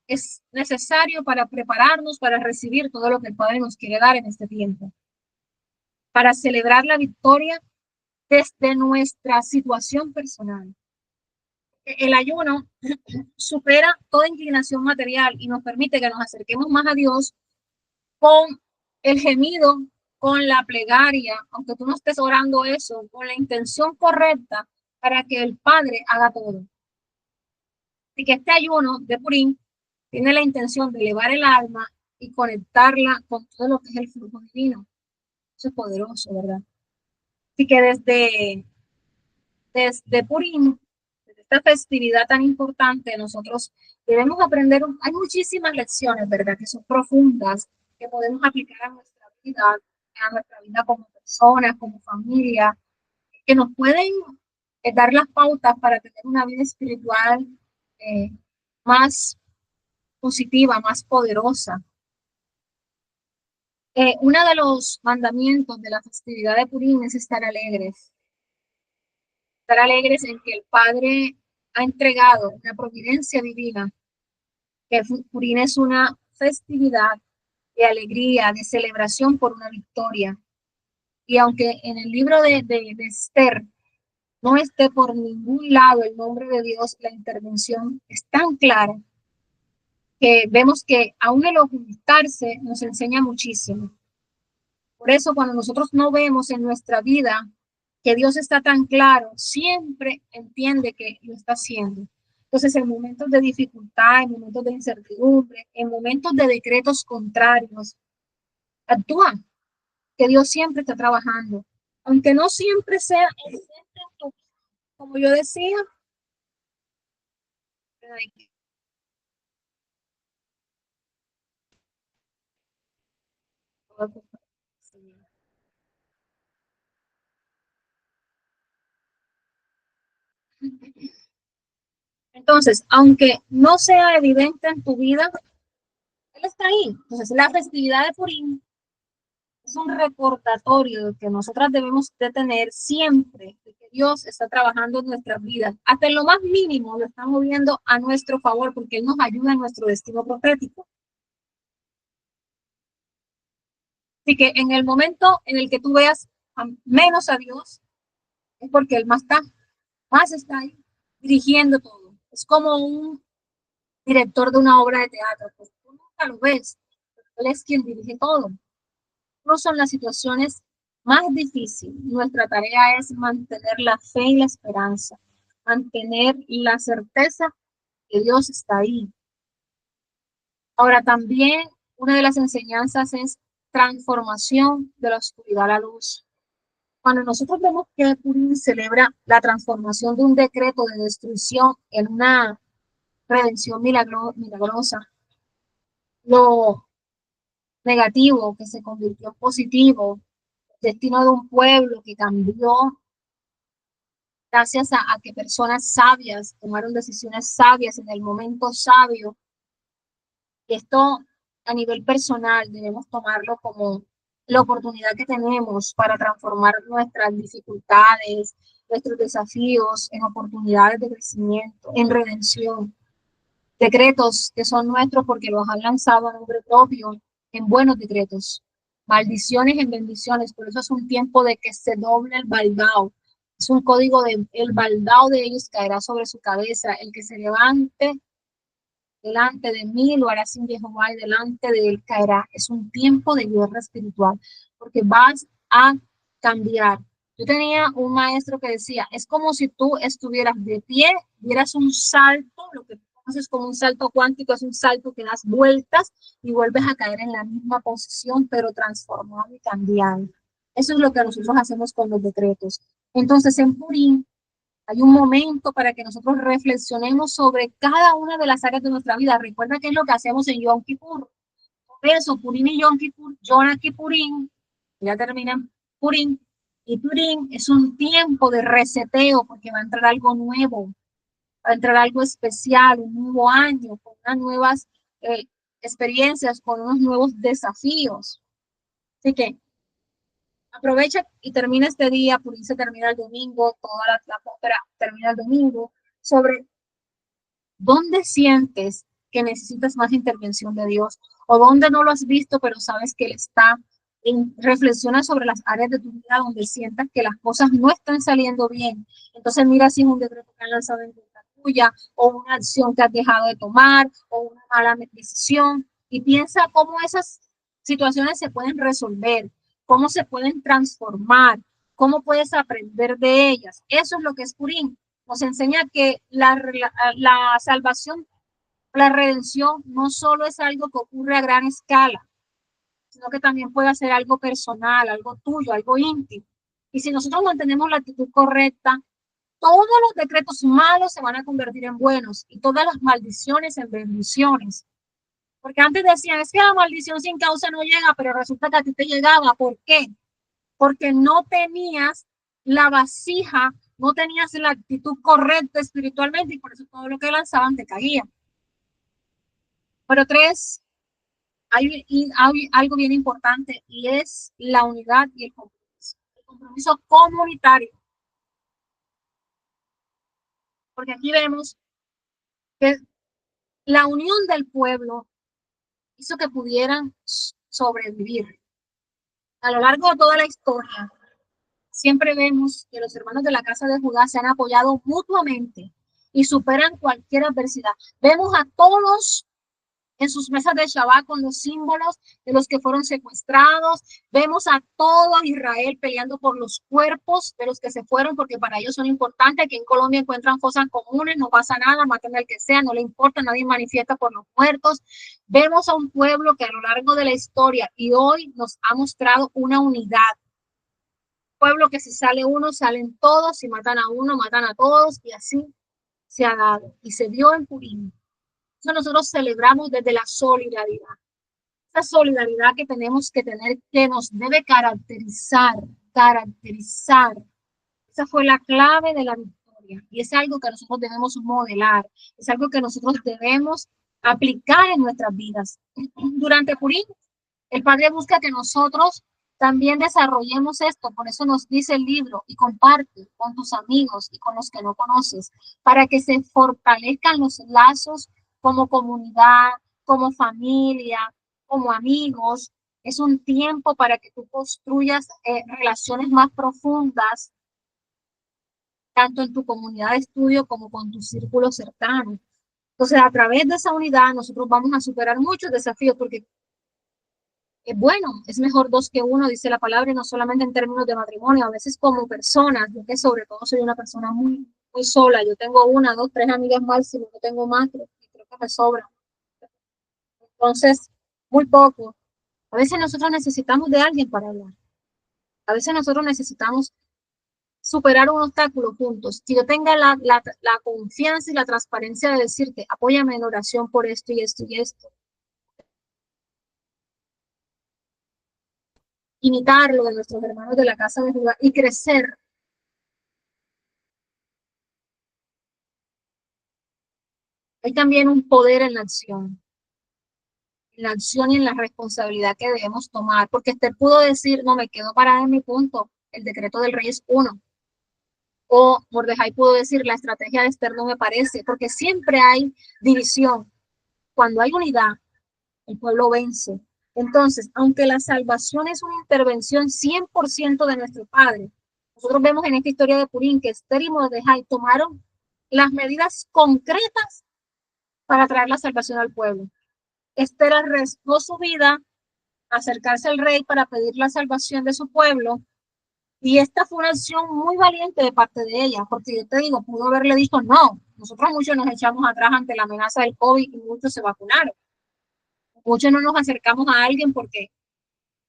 es necesario para prepararnos para recibir todo lo que el Padre nos quiere dar en este tiempo, para celebrar la victoria desde nuestra situación personal. El ayuno supera toda inclinación material y nos permite que nos acerquemos más a Dios con el gemido, con la plegaria, aunque tú no estés orando eso, con la intención correcta para que el Padre haga todo. Así que este ayuno de Purim tiene la intención de elevar el alma y conectarla con todo lo que es el flujo divino. Eso es poderoso, ¿verdad? Así que desde Purim, desde esta festividad tan importante, nosotros debemos aprender, hay muchísimas lecciones, ¿verdad? Que son profundas, que podemos aplicar a nuestra actividad a nuestra vida como personas, como familia, que nos pueden dar las pautas para tener una vida espiritual eh, más positiva, más poderosa. Uno de los mandamientos de la festividad de Purim es estar alegres en que el Padre ha entregado una providencia divina, que Purim es una festividad de alegría, de celebración por una victoria. Y aunque en el libro de Esther no esté por ningún lado el nombre de Dios, la intervención es tan clara que vemos que aún el ocultarse nos enseña muchísimo. Por eso cuando nosotros no vemos en nuestra vida que Dios está tan claro, siempre entiende que lo está haciendo. Entonces, en momentos de dificultad, en momentos de incertidumbre, en momentos de decretos contrarios, actúa, que Dios siempre está trabajando. Aunque no siempre sea evidente en tu vida, como yo decía, entonces, aunque no sea evidente en tu vida, Él está ahí. Entonces, la festividad de Purim es un recordatorio de que nosotras debemos de tener siempre, de que Dios está trabajando en nuestras vidas. Hasta en lo más mínimo lo está moviendo a nuestro favor porque Él nos ayuda en nuestro destino profético. Así que en el momento en el que tú veas menos a Dios, es porque Él más está ahí dirigiendo todo. Es como un director de una obra de teatro, pues tú nunca lo ves, pero Él es quien dirige todo. Incluso en las situaciones más difíciles, nuestra tarea es mantener la fe y la esperanza, mantener la certeza que Dios está ahí. Ahora también una de las enseñanzas es transformación de la oscuridad a la luz. Cuando nosotros vemos que Purim celebra la transformación de un decreto de destrucción en una redención milagrosa, lo negativo que se convirtió en positivo, el destino de un pueblo que cambió gracias a que personas sabias tomaron decisiones sabias en el momento sabio. Y esto a nivel personal debemos tomarlo como la oportunidad que tenemos para transformar nuestras dificultades, nuestros desafíos en oportunidades de crecimiento, en redención, decretos que son nuestros porque los han lanzado a nombre propio en buenos decretos, maldiciones en bendiciones. Por eso es un tiempo de que se doble el baldao. Es un código de el baldao de ellos caerá sobre su cabeza. El que se levante delante de mí lo hará sin Jehová y delante de él caerá. Es un tiempo de guerra espiritual porque vas a cambiar. Yo tenía un maestro que decía, es como si tú estuvieras de pie, dieras un salto, lo que es como un salto cuántico, es un salto que das vueltas y vuelves a caer en la misma posición, pero transformado y cambiado. Eso es lo que nosotros hacemos con los decretos. Entonces, en Purim hay un momento para que nosotros reflexionemos sobre cada una de las áreas de nuestra vida. Recuerda que es lo que hacemos en Yom Kippur. Por eso, Purim y Yom Kippur, Yom Kippurim, ya terminan Purim. Y Purim es un tiempo de reseteo porque va a entrar algo nuevo, va a entrar algo especial, un nuevo año, con unas nuevas experiencias, con unos nuevos desafíos. Así que aprovecha y termina este día, Purim se termina el domingo, toda la atmósfera termina el domingo, sobre dónde sientes que necesitas más intervención de Dios o dónde no lo has visto, pero sabes que Él está. Reflexiona sobre las áreas de tu vida donde sientas que las cosas no están saliendo bien. Entonces mira si es un decreto que han lanzado en contra tuya o una acción que has dejado de tomar o una mala decisión y piensa cómo esas situaciones se pueden resolver, cómo se pueden transformar, cómo puedes aprender de ellas. Eso es lo que es Purim. Nos enseña que la salvación, la redención, no solo es algo que ocurre a gran escala, sino que también puede ser algo personal, algo tuyo, algo íntimo. Y si nosotros mantenemos la actitud correcta, todos los decretos malos se van a convertir en buenos y todas las maldiciones en bendiciones. Porque antes decían, es que la maldición sin causa no llega, pero resulta que a ti te llegaba. ¿Por qué? Porque no tenías la vasija, no tenías la actitud correcta espiritualmente y por eso todo lo que lanzaban te caía. Pero tres, hay algo bien importante y es la unidad y el compromiso comunitario. Porque aquí vemos que la unión del pueblo hizo que pudieran sobrevivir. A lo largo de toda la historia, siempre vemos que los hermanos de la casa de Judá se han apoyado mutuamente y superan cualquier adversidad. Vemos a todos en sus mesas de Shabbat con los símbolos de los que fueron secuestrados. Vemos a todo Israel peleando por los cuerpos de los que se fueron, porque para ellos son importantes. Aquí en Colombia encuentran cosas comunes, no pasa nada, maten al que sea, no le importa, nadie manifiesta por los muertos. Vemos a un pueblo que a lo largo de la historia y hoy nos ha mostrado una unidad. Pueblo que si sale uno, salen todos, si matan a uno, matan a todos, y así se ha dado. Y se dio en Purim. Eso nosotros celebramos desde la solidaridad. Esa solidaridad que tenemos que tener, que nos debe caracterizar. Esa fue la clave de la victoria. Y es algo que nosotros debemos modelar. Es algo que nosotros debemos aplicar en nuestras vidas. Durante Purim, el Padre busca que nosotros también desarrollemos esto, por eso nos dice el libro, y comparte con tus amigos y con los que no conoces, para que se fortalezcan los lazos como comunidad, como familia, como amigos. Es un tiempo para que tú construyas relaciones más profundas, tanto en tu comunidad de estudio como con tu círculo cercano. Entonces, a través de esa unidad, nosotros vamos a superar muchos desafíos, porque es bueno, es mejor dos que uno, dice la palabra, y no solamente en términos de matrimonio, a veces como personas, yo que sobre todo soy una persona muy sola, yo tengo una, dos, tres amigas máximo, no tengo más, creo que me sobra. Entonces, muy poco. A veces nosotros necesitamos de alguien para hablar. A veces nosotros necesitamos superar un obstáculo juntos. Que yo tenga la confianza y la transparencia de decirte, apóyame en oración por esto y esto y esto. Imitar lo de nuestros hermanos de la casa de Judá y crecer. Hay también un poder en la acción y en la responsabilidad que debemos tomar, porque Esther pudo decir, no, me quedo parada en mi punto, el decreto del rey es uno, o Mordejai pudo decir, la estrategia de Esther no me parece, porque siempre hay división. Cuando hay unidad, el pueblo vence. Entonces, aunque la salvación es una intervención 100% de nuestro Padre, nosotros vemos en esta historia de Purín que Esther y Mordejai tomaron las medidas concretas para traer la salvación al pueblo. Esther arriesgó su vida a acercarse al rey para pedir la salvación de su pueblo, y esta fue una acción muy valiente de parte de ella, porque yo te digo, pudo haberle dicho no. Nosotros muchos nos echamos atrás ante la amenaza del COVID y muchos se vacunaron. Muchos no nos acercamos a alguien porque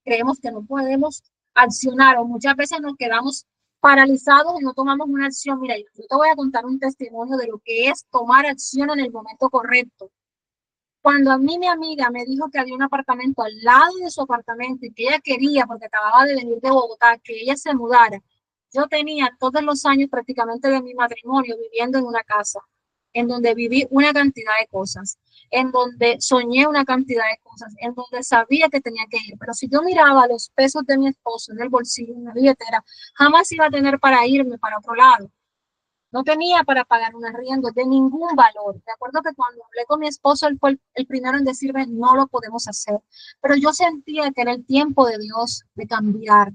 creemos que no podemos accionar, o muchas veces nos quedamos paralizados y no tomamos una acción. Mira, yo te voy a contar un testimonio de lo que es tomar acción en el momento correcto. Cuando a mí mi amiga me dijo que había un apartamento al lado de su apartamento y que ella quería, porque acababa de venir de Bogotá, que ella se mudara, yo tenía todos los años prácticamente de mi matrimonio viviendo en una casa, en donde viví una cantidad de cosas, en donde soñé una cantidad de cosas, en donde sabía que tenía que ir. Pero si yo miraba los pesos de mi esposo en el bolsillo, en la billetera, jamás iba a tener para irme para otro lado. No tenía para pagar un arriendo de ningún valor. De acuerdo que cuando hablé con mi esposo, él fue el primero en decirme, no lo podemos hacer. Pero yo sentía que era el tiempo de Dios de cambiar.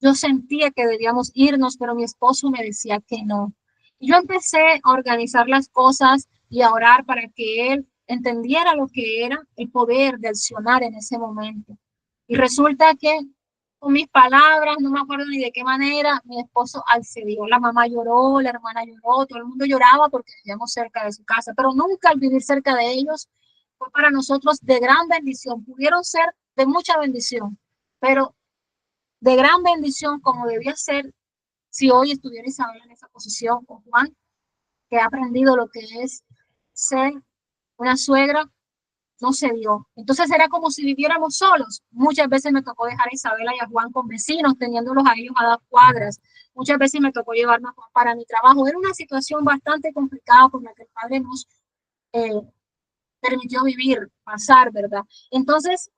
Yo sentía que debíamos irnos, pero mi esposo me decía que no. Y yo empecé a organizar las cosas y a orar para que él entendiera lo que era el poder de accionar en ese momento. Y resulta que con mis palabras, no me acuerdo ni de qué manera, mi esposo accedió. La mamá lloró, la hermana lloró, todo el mundo lloraba porque vivíamos cerca de su casa, pero nunca al vivir cerca de ellos fue para nosotros de gran bendición. Pudieron ser de mucha bendición, pero de gran bendición como debía ser si hoy estuviera Isabel en esa posición, o Juan, que ha aprendido lo que es ser una suegra no se dio. Entonces era como si viviéramos solos. Muchas veces me tocó dejar a Isabela y a Juan con vecinos, teniéndolos a ellos a 2 cuadras. Muchas veces me tocó llevarme a Juan para mi trabajo. Era una situación bastante complicada por la que el Padre nos eh, permitió vivir, pasar, ¿verdad? Entonces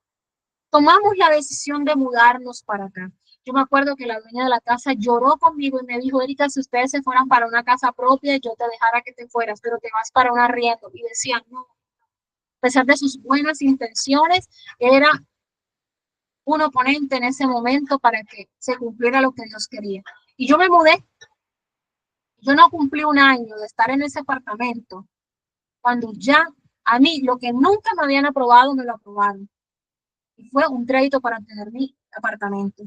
tomamos la decisión de mudarnos para acá. Yo me acuerdo que la dueña de la casa lloró conmigo y me dijo, Erika, si ustedes se fueran para una casa propia, yo te dejara que te fueras, pero te vas para un arriendo. Y decían, no, a pesar de sus buenas intenciones, era un oponente en ese momento para que se cumpliera lo que Dios quería. Y yo me mudé. Yo no cumplí un año de estar en ese apartamento cuando ya a mí lo que nunca me habían aprobado, me lo aprobaron. Y fue un crédito para tener mi apartamento.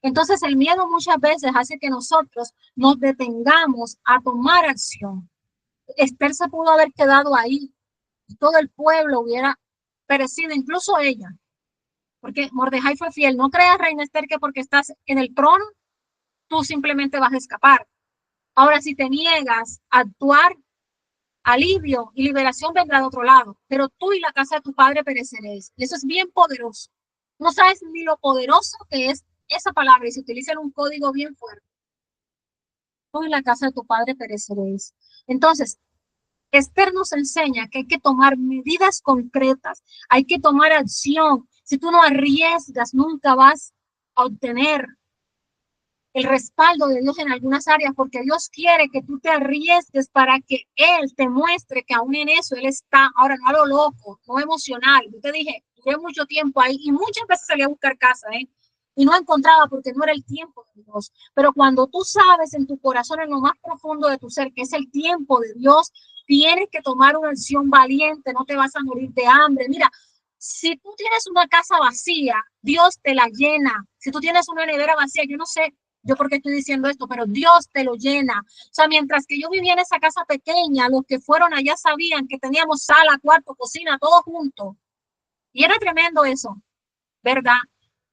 Entonces el miedo muchas veces hace que nosotros nos detengamos a tomar acción. Esther se pudo haber quedado ahí, todo el pueblo hubiera perecido, incluso ella, porque Mordejai fue fiel. No creas, reina Esther, que porque estás en el trono, tú simplemente vas a escapar. Ahora, si te niegas a actuar, alivio y liberación vendrá de otro lado, pero tú y la casa de tu padre pereceréis. Y eso es bien poderoso. No sabes ni lo poderoso que es esa palabra y se utiliza en un código bien fuerte. Tú y la casa de tu padre pereceréis. Entonces, Esther nos enseña que hay que tomar medidas concretas, hay que tomar acción. Si tú no arriesgas, nunca vas a obtener el respaldo de Dios en algunas áreas, porque Dios quiere que tú te arriesgues para que Él te muestre que aún en eso Él está, ahora no a lo loco, no emocional. Yo te dije, tuve mucho tiempo ahí y muchas veces salí a buscar casa, y no encontraba porque no era el tiempo de Dios. Pero cuando tú sabes en tu corazón, en lo más profundo de tu ser, que es el tiempo de Dios, tienes que tomar una acción valiente, no te vas a morir de hambre. Mira, si tú tienes una casa vacía, Dios te la llena. Si tú tienes una nevera vacía, yo no sé yo por qué estoy diciendo esto, pero Dios te lo llena. O sea, mientras que yo vivía en esa casa pequeña, los que fueron allá sabían que teníamos sala, cuarto, cocina, todo junto. Y era tremendo eso, ¿verdad?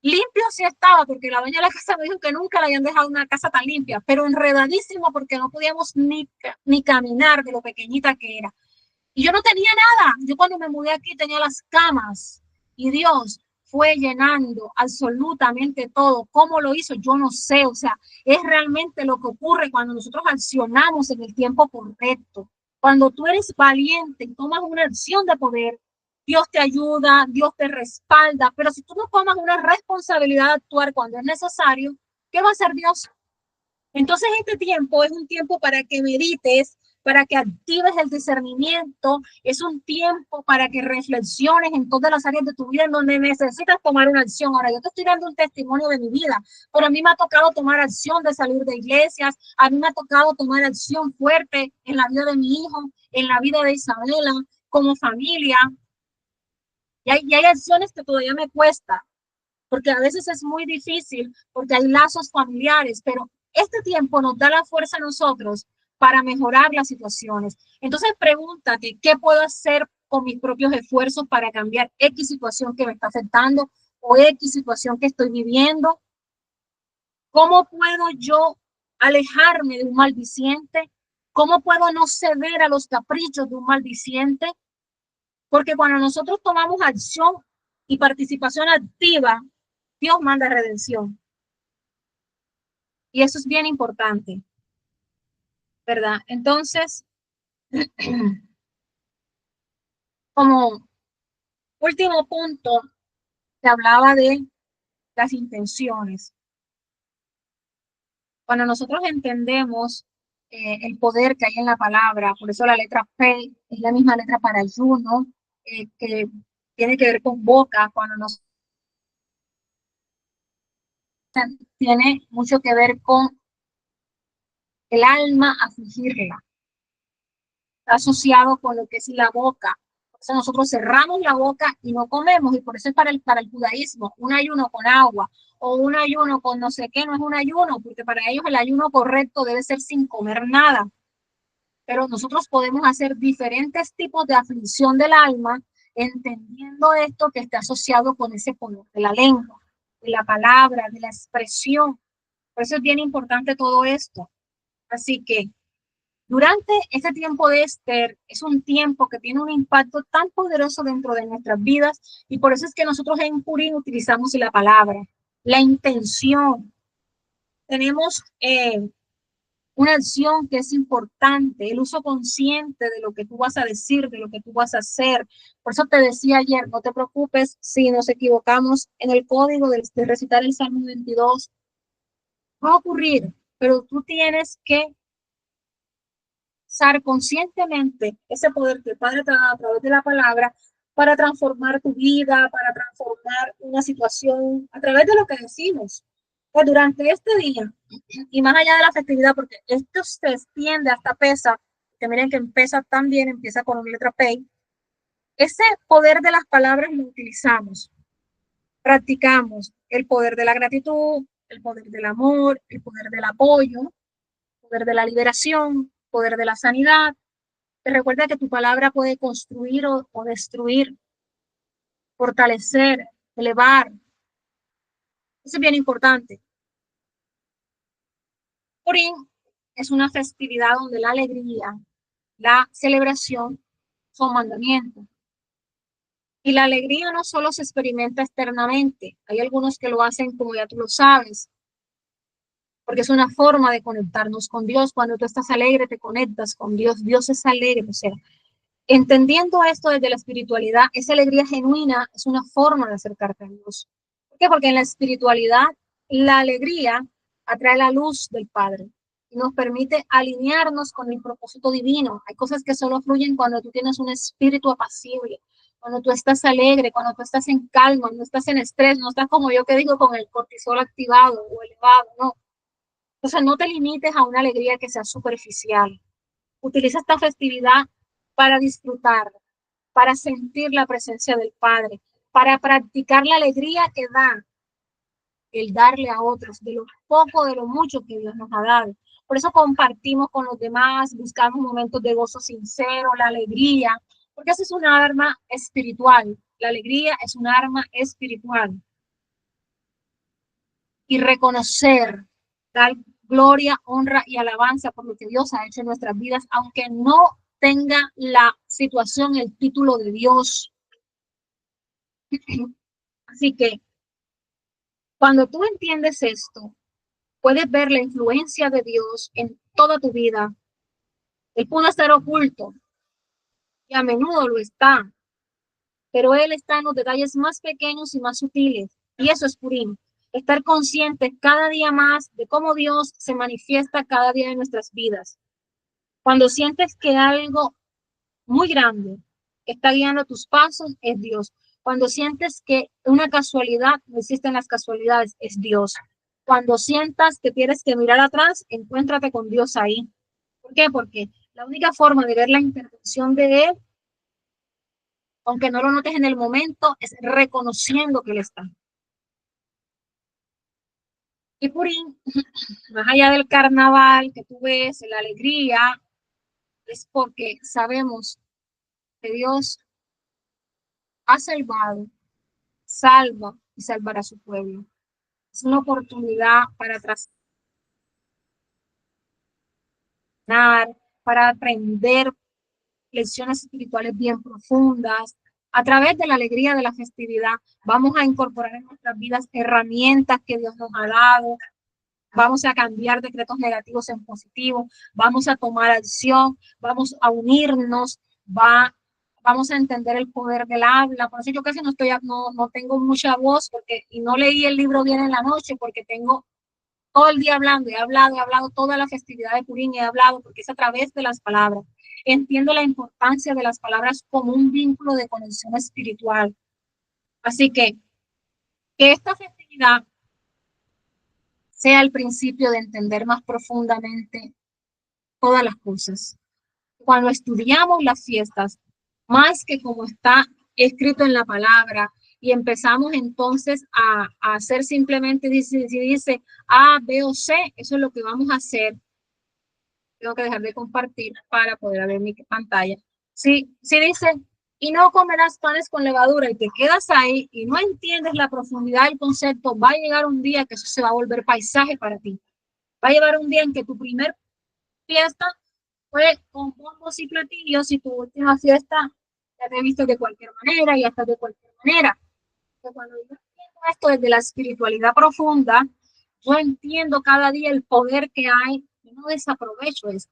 Limpio sí estaba, porque la dueña de la casa me dijo que nunca le habían dejado una casa tan limpia, pero enredadísimo porque no podíamos ni caminar de lo pequeñita que era. Y yo no tenía nada. Yo cuando me mudé aquí tenía las camas y Dios fue llenando absolutamente todo. ¿Cómo lo hizo? Yo no sé. O sea, es realmente lo que ocurre cuando nosotros accionamos en el tiempo correcto. Cuando tú eres valiente y tomas una acción de poder, Dios te ayuda, Dios te respalda. Pero si tú no tomas una responsabilidad de actuar cuando es necesario, ¿qué va a hacer Dios? Entonces este tiempo es un tiempo para que medites, para que actives el discernimiento, es un tiempo para que reflexiones en todas las áreas de tu vida en donde necesitas tomar una acción. Ahora, yo te estoy dando un testimonio de mi vida, pero a mí me ha tocado tomar acción de salir de iglesias, a mí me ha tocado tomar acción fuerte en la vida de mi hijo, en la vida de Isabela, como familia, y hay acciones que todavía me cuesta, porque a veces es muy difícil, porque hay lazos familiares, pero este tiempo nos da la fuerza a nosotros para mejorar las situaciones. Entonces pregúntate, ¿qué puedo hacer con mis propios esfuerzos para cambiar X situación que me está afectando o X situación que estoy viviendo? ¿Cómo puedo yo alejarme de un maldiciente? ¿Cómo puedo no ceder a los caprichos de un maldiciente? Porque cuando nosotros tomamos acción y participación activa, Dios manda redención. Y eso es bien importante, ¿verdad? Entonces, como último punto, se hablaba de las intenciones. Cuando nosotros entendemos el poder que hay en la palabra, por eso la letra P es la misma letra para ayuno, que tiene que ver con boca, cuando nos tiene mucho que ver con el alma, afligirla. Está asociado con lo que es la boca. Por eso nosotros cerramos la boca y no comemos, y por eso es para el judaísmo, un ayuno con agua o un ayuno con no sé qué, no es un ayuno, porque para ellos el ayuno correcto debe ser sin comer nada. Pero nosotros podemos hacer diferentes tipos de aflicción del alma, entendiendo esto que está asociado con ese poder de la lengua, de la palabra, de la expresión. Por eso es bien importante todo esto. Así que Durante este tiempo de Esther es un tiempo que tiene un impacto tan poderoso dentro de nuestras vidas y por eso es que nosotros en Purim utilizamos la palabra, la intención. Tenemos una acción que es importante, el uso consciente de lo que tú vas a decir, de lo que tú vas a hacer. Por eso te decía ayer, no te preocupes si nos equivocamos en el código de recitar el Salmo 22. Va a ocurrir, pero tú tienes que usar conscientemente ese poder que el Padre te da a través de la palabra para transformar tu vida, para transformar una situación a través de lo que decimos. Pues durante este día y más allá de la festividad, porque esto se extiende hasta Pesa, que miren que en Pesa también empieza con una letra P, ese poder de las palabras lo utilizamos, practicamos el poder de la gratitud, el poder del amor, el poder del apoyo, el poder de la liberación, el poder de la sanidad. Te recuerda que tu palabra puede construir o destruir, fortalecer, elevar. Eso es bien importante. Purim es una festividad donde la alegría, la celebración son mandamientos. Y la alegría no solo se experimenta externamente, hay algunos que lo hacen como ya tú lo sabes, porque es una forma de conectarnos con Dios. Cuando tú estás alegre, te conectas con Dios. Dios es alegre, o sea, entendiendo esto desde la espiritualidad, esa alegría genuina es una forma de acercarte a Dios. ¿Por qué? Porque en la espiritualidad la alegría atrae la luz del Padre y nos permite alinearnos con el propósito divino. Hay cosas que solo fluyen cuando tú tienes un espíritu apacible, cuando tú estás alegre, cuando tú estás en calma, no estás en estrés, no estás como yo que digo con el cortisol activado o elevado, no. Entonces no te limites a una alegría que sea superficial. Utiliza esta festividad para disfrutar, para sentir la presencia del Padre, para practicar la alegría que da el darle a otros, de lo poco, de lo mucho que Dios nos ha dado. Por eso compartimos con los demás, buscamos momentos de gozo sincero, la alegría, porque esa es una arma espiritual. La alegría es un arma espiritual. Y reconocer, dar gloria, honra y alabanza por lo que Dios ha hecho en nuestras vidas, aunque no tenga la situación, el título de Dios. Así que cuando tú entiendes esto, puedes ver la influencia de Dios en toda tu vida. Él pudo estar oculto y a menudo lo está, pero Él está en los detalles más pequeños y más sutiles. Y eso es Purim. Estar consciente cada día más de cómo Dios se manifiesta cada día en nuestras vidas. Cuando sientes que algo muy grande que está guiando tus pasos, es Dios. Cuando sientes que una casualidad, no existen las casualidades, es Dios. Cuando sientas que tienes que mirar atrás, encuéntrate con Dios ahí. ¿Por qué? Porque la única forma de ver la intervención de Él, aunque no lo notes en el momento, es reconociendo que Él está. Y Purín, más allá del carnaval que tú ves, la alegría, es porque sabemos que Dios ha salvado, salva y salvará a su pueblo. Es una oportunidad para trascender, para aprender lecciones espirituales bien profundas. A través de la alegría de la festividad, vamos a incorporar en nuestras vidas herramientas que Dios nos ha dado. Vamos a cambiar decretos negativos en positivos. Vamos a tomar acción. Vamos a unirnos. Vamos a entender el poder del habla. Por eso yo casi no tengo mucha voz porque, y no leí el libro bien en la noche porque tengo todo el día hablando, he hablado toda la festividad de Purín, he hablado porque es a través de las palabras. Entiendo la importancia de las palabras como un vínculo de conexión espiritual. Así que esta festividad sea el principio de entender más profundamente todas las cosas. Cuando estudiamos las fiestas, más que como está escrito en la palabra, y empezamos entonces a hacer simplemente, si dice A, B o C, eso es lo que vamos a hacer. Tengo que dejar de compartir para poder ver mi pantalla. Si dice, y no comerás panes con levadura y te quedas ahí y no entiendes la profundidad del concepto, va a llegar un día que eso se va a volver paisaje para ti. Va a llegar un día en que tu primer fiesta fue con bombos y platillos y tu última fiesta ya te he visto de cualquier manera y hasta de cualquier manera. Pero cuando yo entiendo esto desde la espiritualidad profunda, yo entiendo cada día el poder que hay y no desaprovecho esto.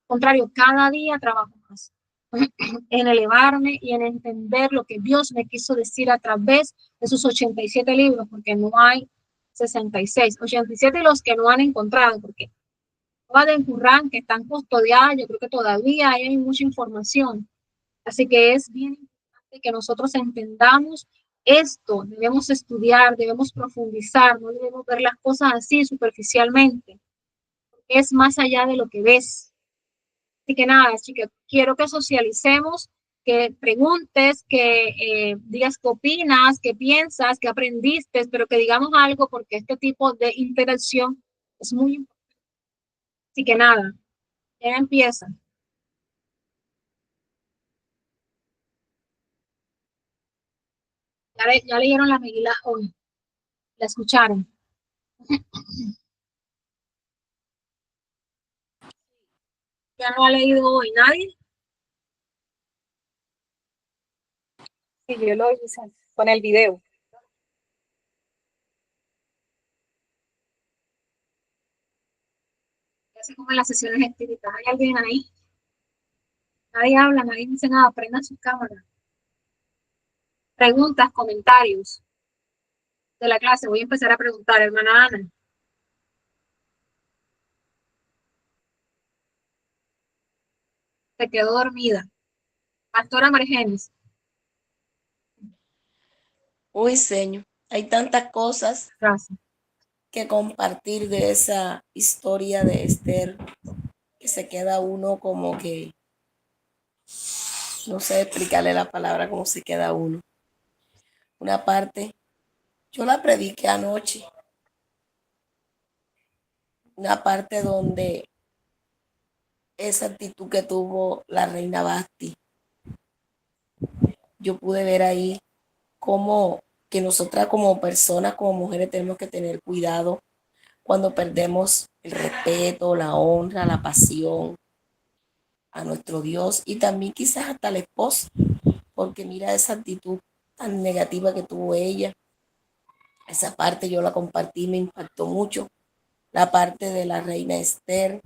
Al contrario, cada día trabajo más en elevarme y en entender lo que Dios me quiso decir a través de sus 87 libros, porque no hay 66, 87 los que no han encontrado, porque de Qur'an que están custodiadas, yo creo que todavía hay mucha información. Así que es bien importante que nosotros entendamos esto, debemos estudiar, debemos profundizar, no debemos ver las cosas así superficialmente, porque es más allá de lo que ves. Así que nada, chicas, quiero que socialicemos, que preguntes, que digas qué opinas, qué piensas, qué aprendiste, pero que digamos algo porque este tipo de interacción es muy importante. Así que nada, ya empieza. Ya leyeron la Megilá hoy, la escucharon. Ya no ha leído hoy nadie. Sí, yo lo hice con el video. Así como en las sesiones espíritas. ¿Hay alguien ahí? Nadie habla, nadie dice nada. Prendan sus cámaras. Preguntas, comentarios de la clase. Voy a empezar a preguntar, hermana Ana. Se quedó dormida. Pastora Margenis. Uy, señor, hay tantas cosas Gracias. que compartir de esa historia de Esther que se queda uno como que, no sé explicarle la palabra, cómo se queda uno. Una parte, yo la prediqué anoche, una parte donde esa actitud que tuvo la reina Basti, yo pude ver ahí cómo que nosotras como personas, como mujeres, tenemos que tener cuidado cuando perdemos el respeto, la honra, la pasión a nuestro Dios y también quizás hasta la esposa, porque mira esa actitud tan negativa que tuvo ella. Esa parte yo la compartí, me impactó mucho. La parte de la reina Esther,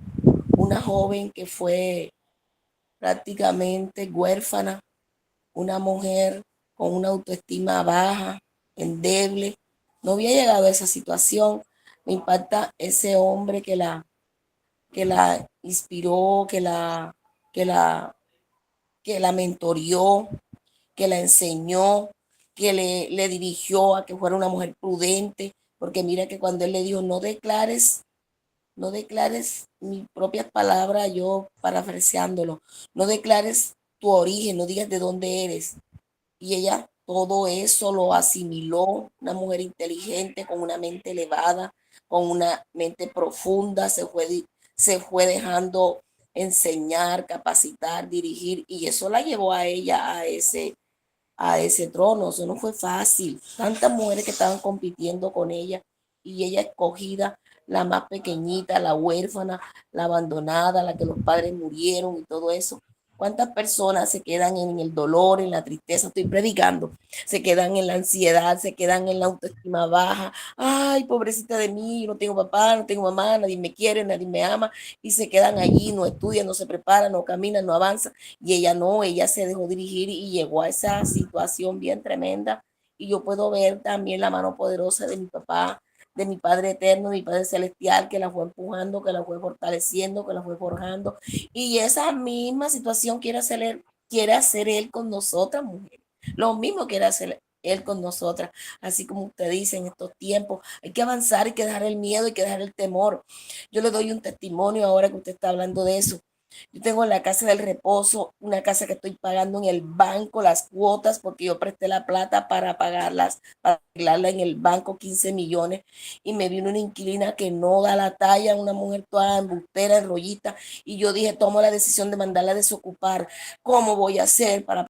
una joven que fue prácticamente huérfana, una mujer con una autoestima baja, endeble, no había llegado a esa situación. Me impacta ese hombre que la inspiró, que la, que la mentorió, que la enseñó, que le dirigió a que fuera una mujer prudente, porque mira que cuando él le dijo, no declares mis propias palabras, yo parafraseándolo, no declares tu origen, no digas de dónde eres. Y ella todo eso lo asimiló, una mujer inteligente, con una mente elevada, con una mente profunda, se fue dejando enseñar, capacitar, dirigir, y eso la llevó a ella a ese trono. Eso no fue fácil. Tantas mujeres que estaban compitiendo con ella y ella escogida, la más pequeñita, la huérfana, la abandonada, la que los padres murieron y todo eso. ¿Cuántas personas se quedan en el dolor, en la tristeza? Estoy predicando. Se quedan en la ansiedad, se quedan en la autoestima baja. Ay, pobrecita de mí, no tengo papá, no tengo mamá, nadie me quiere, nadie me ama. Y se quedan allí, no estudian, no se preparan, no caminan, no avanzan. Y ella no, ella se dejó dirigir y llegó a esa situación bien tremenda. Y yo puedo ver también la mano poderosa de mi papá, de mi Padre eterno, de mi Padre celestial, que la fue empujando, que la fue fortaleciendo, que la fue forjando. Y esa misma situación quiere hacer Él con nosotras, mujeres. Lo mismo quiere hacer Él con nosotras. Así como usted dice, en estos tiempos hay que avanzar, hay que dejar el miedo, hay que dejar el temor. Yo le doy un testimonio ahora que usted está hablando de eso. Yo tengo en la casa del reposo una casa que estoy pagando en el banco las cuotas porque yo presté la plata para pagarlas, para arreglarla en el banco 15 millones y me vino una inquilina que no da la talla, una mujer toda embustera, enrollita y yo dije, tomo la decisión de mandarla a desocupar. ¿Cómo voy a hacer para